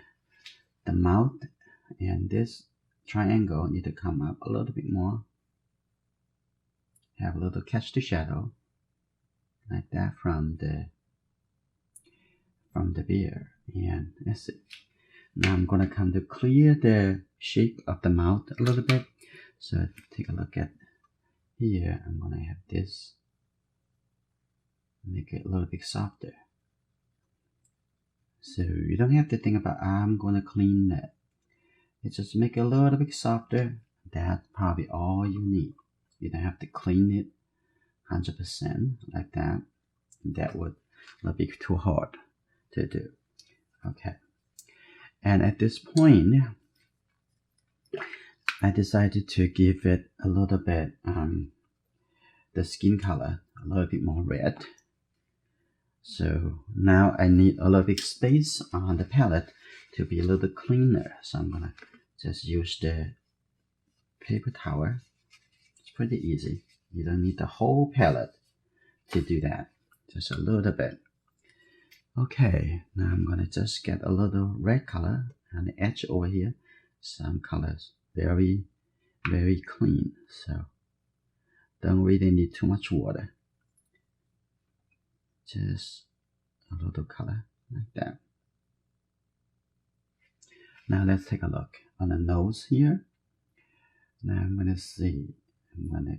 mouth, and this triangle need to come up a little bit more. Have a little catch the shadow, like that from the beard, and that's it. Now I'm gonna come to clear the shape of the mouth a little bit. So take a look at here. I'm gonna have this, make it a little bit softer. So you don't have to think about I'm gonna clean that. It's just make it a little bit softer. That's probably all you need. You don't have to clean it 100% like that. That would be too hard to do. Okay. And at this point, I decided to give it a little bit, the skin color, a little bit more red. So now I need a little bit space on the palette to be a little cleaner. So I'm gonna just use the paper towel. It's pretty easy. You don't need the whole palette to do that. Just a little bit. Okay, now I'm gonna just get a little red color on the edge over here. Some colors very, very clean. So don't really need too much water. Just a little color like that. Now let's take a look on the nose here. Now I'm gonna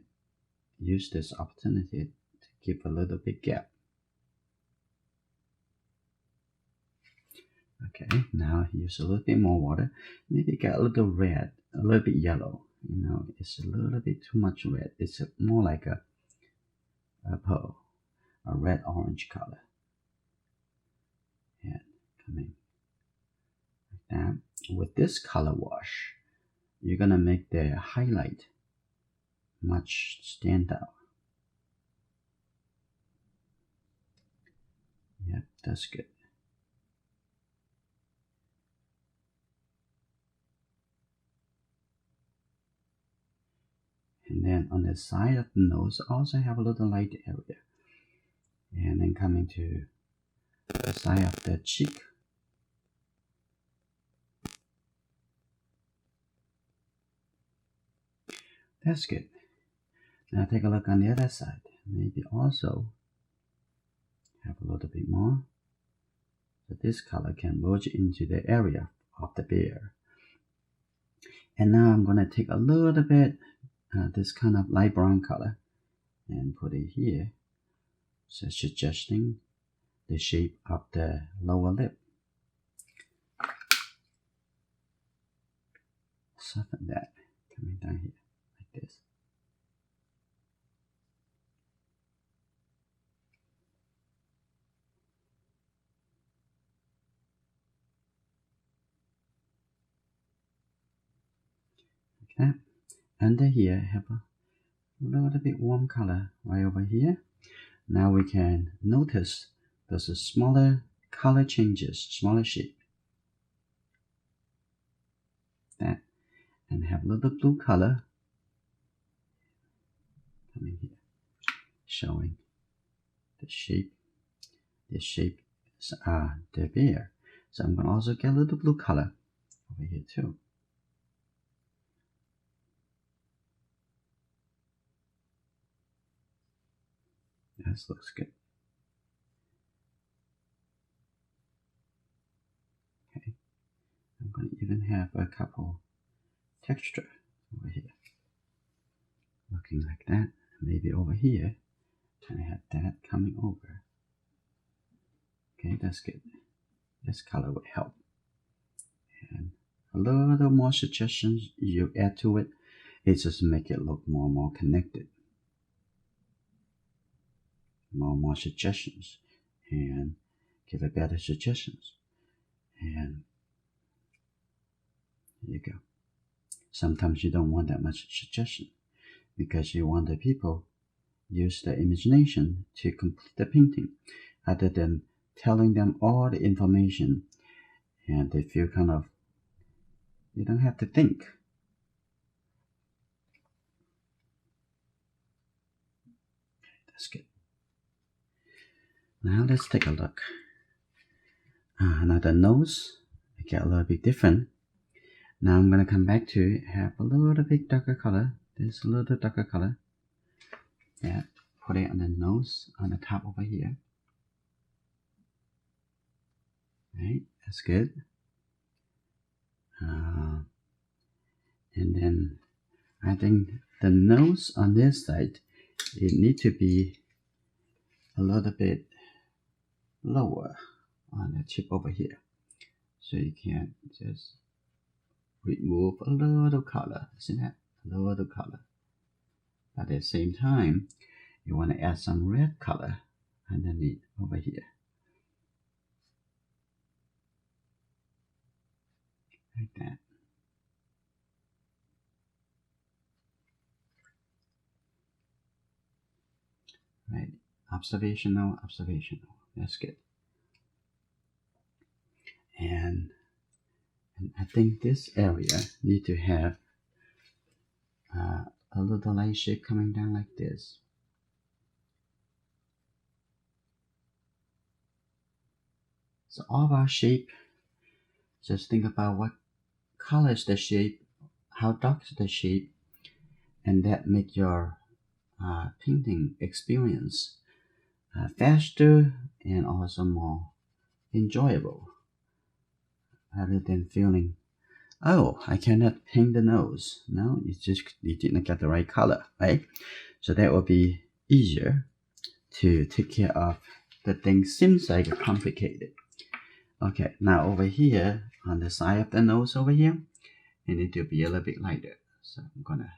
use this opportunity to give a little bit gap. Okay, now use a little bit more water. Maybe get a little red, a little bit yellow. You know, it's a little bit too much red. It's more like a pearl, a red-orange color. And coming like that. With this color wash, you're gonna make the highlight much stand out. Yep, that's good. And then on the side of the nose, also have a little light area. And then coming to the side of the cheek. That's good. Now take a look on the other side. Maybe also have a little bit more. So this color can merge into the area of the beard. And now I'm going to take a little bit this kind of light brown color and put it here. So suggesting the shape of the lower lip. Soften that coming down here like this. Okay, under here have a little bit warm color right over here. Now we can notice there's a smaller color changes, smaller shape. That, and have a little blue color coming here, showing the shape the beard. So I'm going to also get a little blue color over here too. This looks good. Okay, I'm going to even have a couple texture over here, looking like that. Maybe over here, I have that coming over. Okay, that's good. This color will help. And a little more suggestions you add to it, it just make it look more and more connected. More suggestions, and give it better suggestions. And there you go. Sometimes you don't want that much suggestion because you want the people use the imagination to complete the painting rather than telling them all the information, and they feel kind of, you don't have to think. That's good. Now let's take a look. Now the nose, I get a little bit different. Now I'm going to come back to have a little bit darker color. This little darker color. Yeah, put it on the nose, on the top over here. Right, that's good. And then I think the nose on this side, it needs to be a little bit lower on the tip over here. So you can just remove a little color. See that? A little color. But at the same time, you want to add some red color underneath over here. Like that. Right. Observational. That's good. And I think this area need to have a little light shape coming down like this. So all about shape, just think about what color is the shape, how dark is the shape, and that make your painting experience faster and also more enjoyable, rather than feeling, oh, I cannot paint the nose. No, you didn't get the right color, right? So that will be easier to take care of the thing seems like complicated. Okay, now over here on the side of the nose over here, it need to be a little bit lighter. So I'm gonna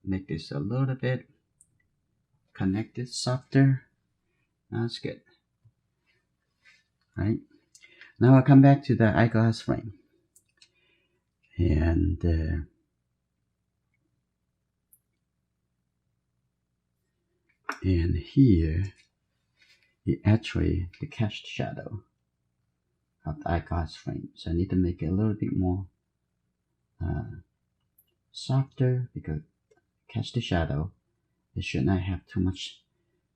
make this a little bit connected, softer. That's good. Right. Now I'll come back to the eyeglass frame. And here it actually the cast shadow of the eyeglass frame. So I need to make it a little bit more softer, because cast the shadow, it should not have too much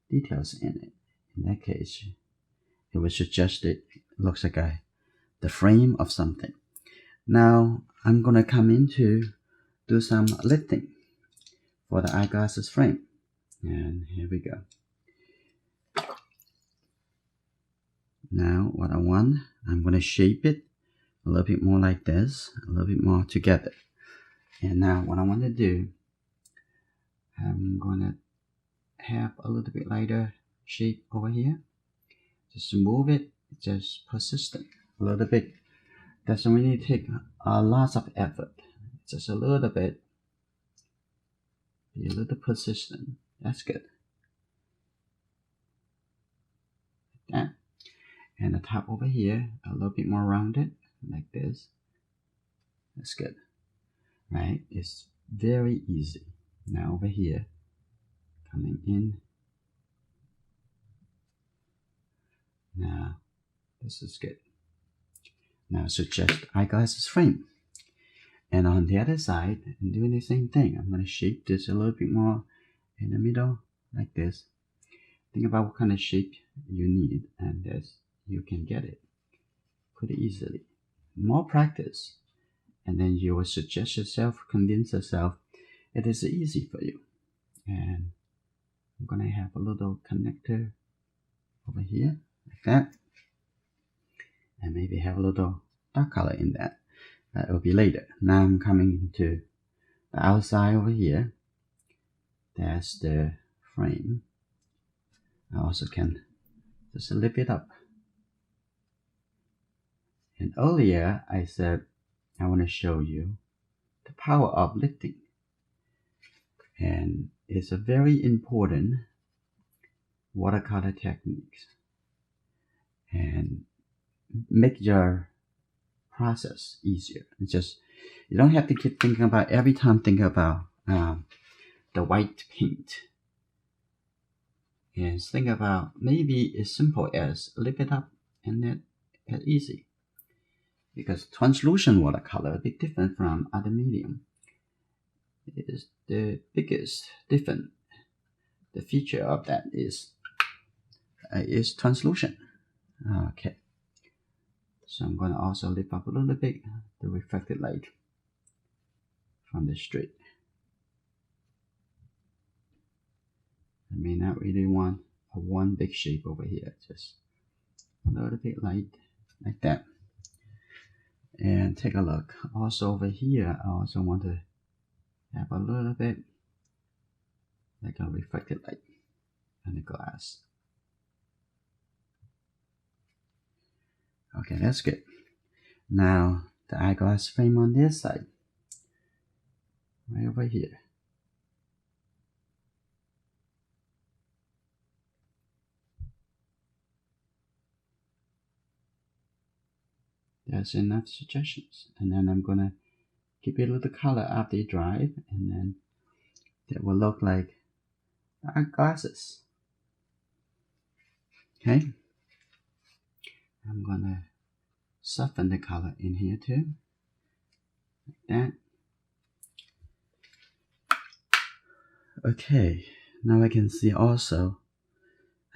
details in it. In that case, it would suggest it looks like the frame of something. Now I'm gonna come in to do some lifting for the eyeglasses frame. And here we go. Now what I want, I'm going to shape it a little bit more like this, a little bit more together. And now what I want to do, I'm going to have a little bit lighter shape over here. Just move it, just persistent a little bit. Doesn't really take a lot of effort. Just a little bit. Be a little persistent. That's good. Like that. And the top over here, a little bit more rounded, like this. That's good. Right? It's very easy. Now over here, coming in. Now, this is good. Now suggest eyeglasses frame. And on the other side, I'm doing the same thing. I'm going to shape this a little bit more in the middle, like this. Think about what kind of shape you need, and this, you can get it pretty easily. More practice, and then you will suggest yourself, convince yourself it is easy for you. And I'm going to have a little connector over here, like that. And maybe have a little dark color in that. That will be later. Now I'm coming into the outside over here. That's the frame. I also can just lift it up. And earlier I said I want to show you the power of lifting. And it's a very important watercolor technique. And make your process easier. It's just, you don't have to keep thinking about every time thinking about the white paint. And think about maybe as simple as lift it up and then it's easy. Because translucent watercolor, a bit different from other medium, is the biggest difference. The feature of that is translucent. Okay. So I'm going to also lift up a little bit the reflected light from the street. I may not really want a one big shape over here, just a little bit light like that. And take a look. Also over here, I also want to have a little bit like a reflected light on the glass. Okay, that's good. Now the eyeglass frame on this side, right over here. There's enough suggestions. And then I'm gonna give it a little color after you dry, and then that will look like eyeglasses. Okay. I'm gonna soften the color in here too, like that. Okay, now I can see also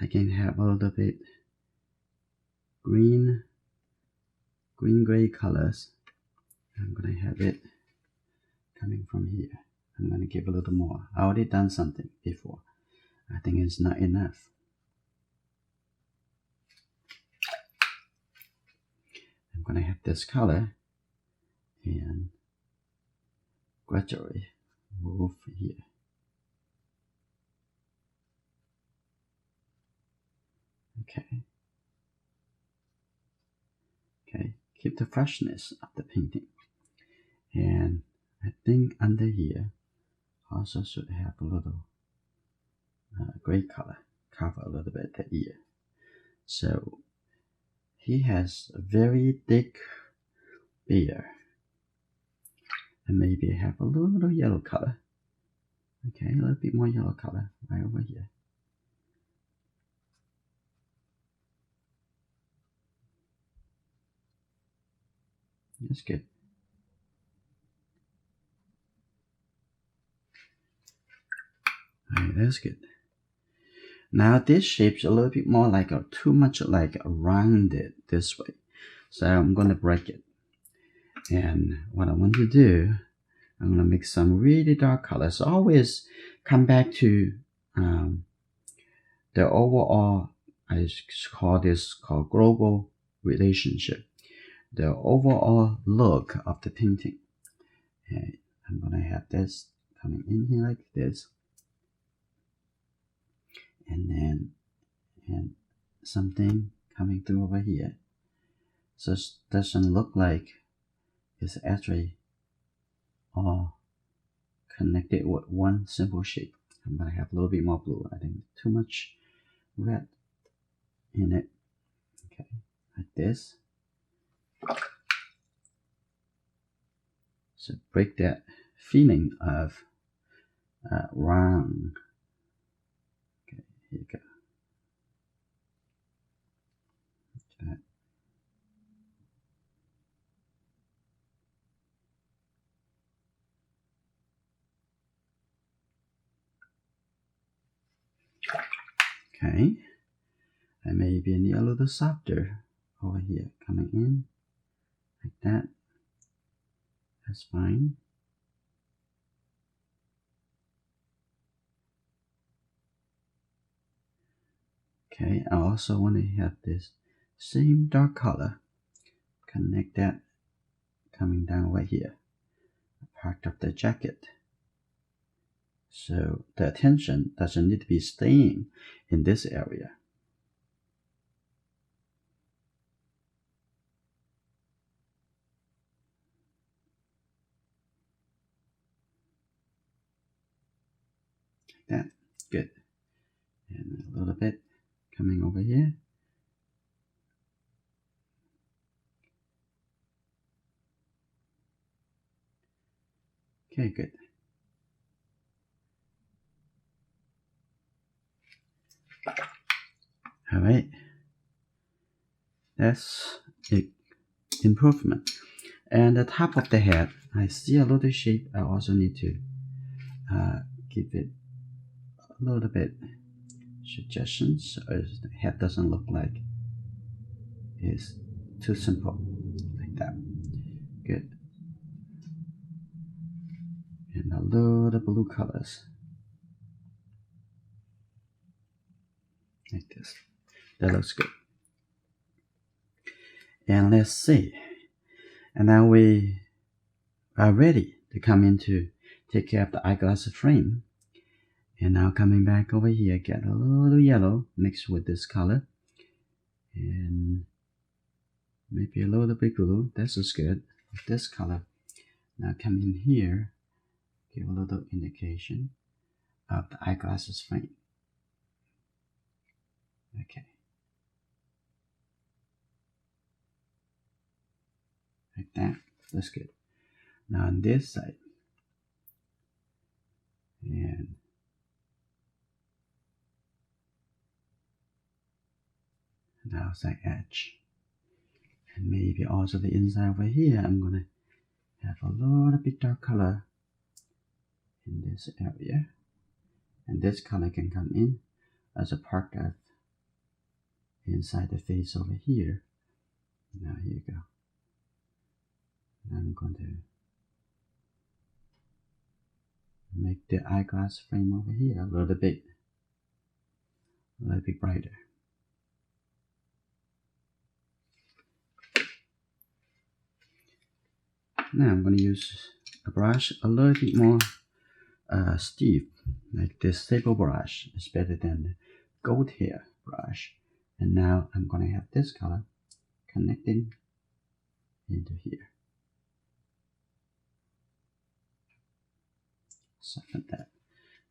I can have a little bit green gray colors. I'm gonna have it coming from here. I'm gonna give a little more. I already done something before. I think it's not enough. I'm gonna have this color and gradually move here. Okay. Okay, keep the freshness of the painting. And I think under here also should have a little gray color, cover a little bit the ear. So he has a very thick beard, and maybe have a little yellow color. Okay, a little bit more yellow color right over here. That's good. Alright, that's good. Now this shape's a little bit more like too much like rounded this way. So I'm gonna break it. And what I want to do, I'm gonna mix some really dark colors. Always come back to the overall, I call this global relationship. The overall look of the painting. And I'm gonna have this coming in here like this, and something coming through over here, so it doesn't look like it's actually all connected with one simple shape. I'm gonna have a little bit more blue. I think too much red in it. Okay, like this. So break that feeling of round. Okay, here you go. That. Okay, and maybe need a little softer over here coming in like that. That's fine. Okay, I also want to have this same dark color, connect that coming down right here, part of the jacket. So the attention doesn't need to be staying in this area. Like that, good. And a little bit coming over here. Okay, good. All right, that's it. Improvement. And the top of the head, I see a little shape. I also need to give it a little bit suggestions, as the head doesn't look like it's too simple, like that. Good. And a little blue colors, like this. That looks good. And let's see. And now we are ready to come in to take care of the eyeglass frame. And now coming back over here, get a little yellow mixed with this color. And maybe a little bit blue. This is good. This color. Now come in here, give a little indication of the eyeglasses frame. Okay. Like that. That's good. Now on this side. And the outside edge. And maybe also the inside over here. I'm going to have a little bit dark color in this area. And this color can come in as a part of inside the face over here. Now here you go. And I'm going to make the eyeglass frame over here a little bit brighter. Now I'm going to use a brush a little bit more stiff, like this sable brush is better than the gold hair brush. And now I'm going to have this color connecting into here. Something like that.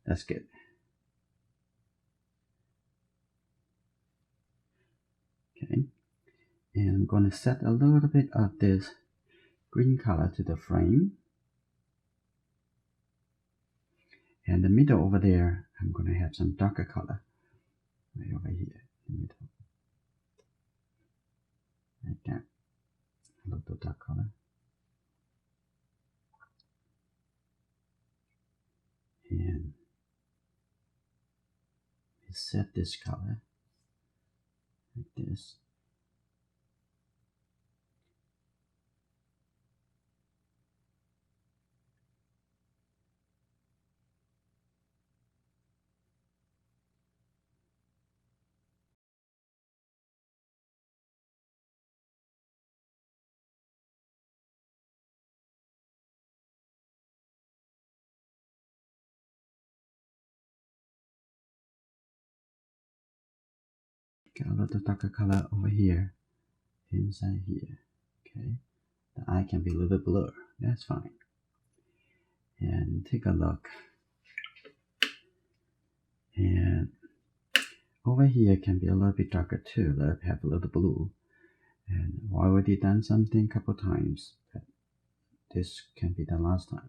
That's good. Okay. And I'm going to set a little bit of this green color to the frame. And the middle over there, I'm going to have some darker color right over here in the middle. Like that. A little dark color. And we set this color like this. Get a little darker color over here, inside here. Okay, the eye can be a little blurred. That's fine. And take a look. And over here can be a little bit darker too. Let's have a little blue. And I already done something a couple times, but this can be the last time.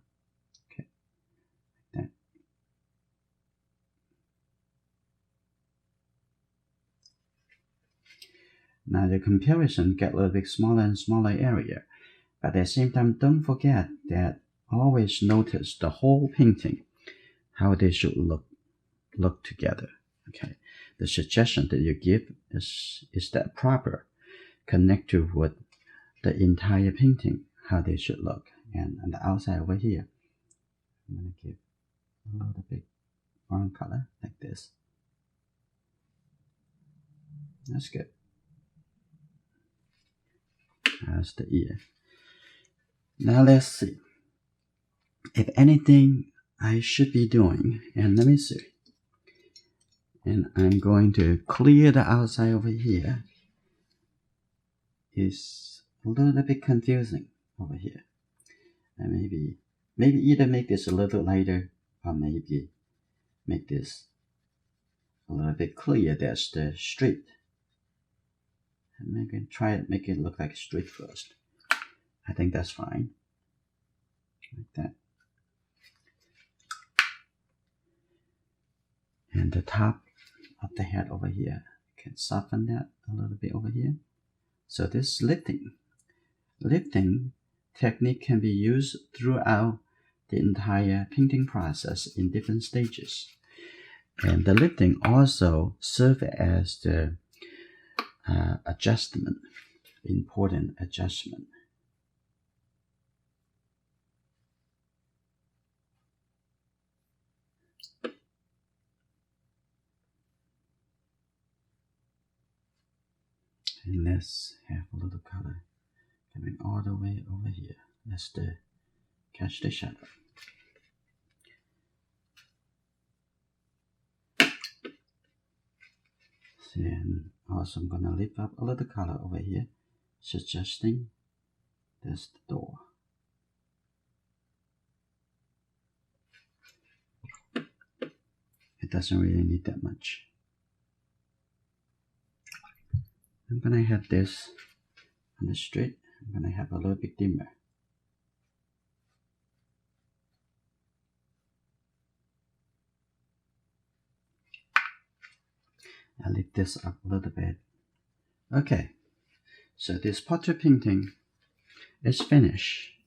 Okay, like that. Now the comparison get a little bit smaller and smaller area, but at the same time, don't forget that always notice the whole painting, how they should look together. Okay, the suggestion that you give is that proper, connect to what the entire painting, how they should look. And on the outside over here, I'm going to give a little bit brown color like this. That's good. That's the ear. Now let's see. If anything I should be doing, and let me see. And I'm going to clear the outside over here. It's a little bit confusing over here. And maybe either make this a little lighter, or maybe make this a little bit clear. That's the straight. And maybe try it, make it look like straight first. I think that's fine. Like that. And the top of the head over here Can soften that a little bit over here. So this lifting technique can be used throughout the entire painting process in different stages. And the lifting also serves as the adjustment, important adjustment. And let's have a little color coming all the way over here. That's the catch the shadow. Then also I'm gonna lift up a little color over here, suggesting that's the door. It doesn't really need that much. I'm gonna have this on the straight. I'm gonna have a little bit dimmer. I'll lift this up a little bit. Okay, so this portrait painting is finished.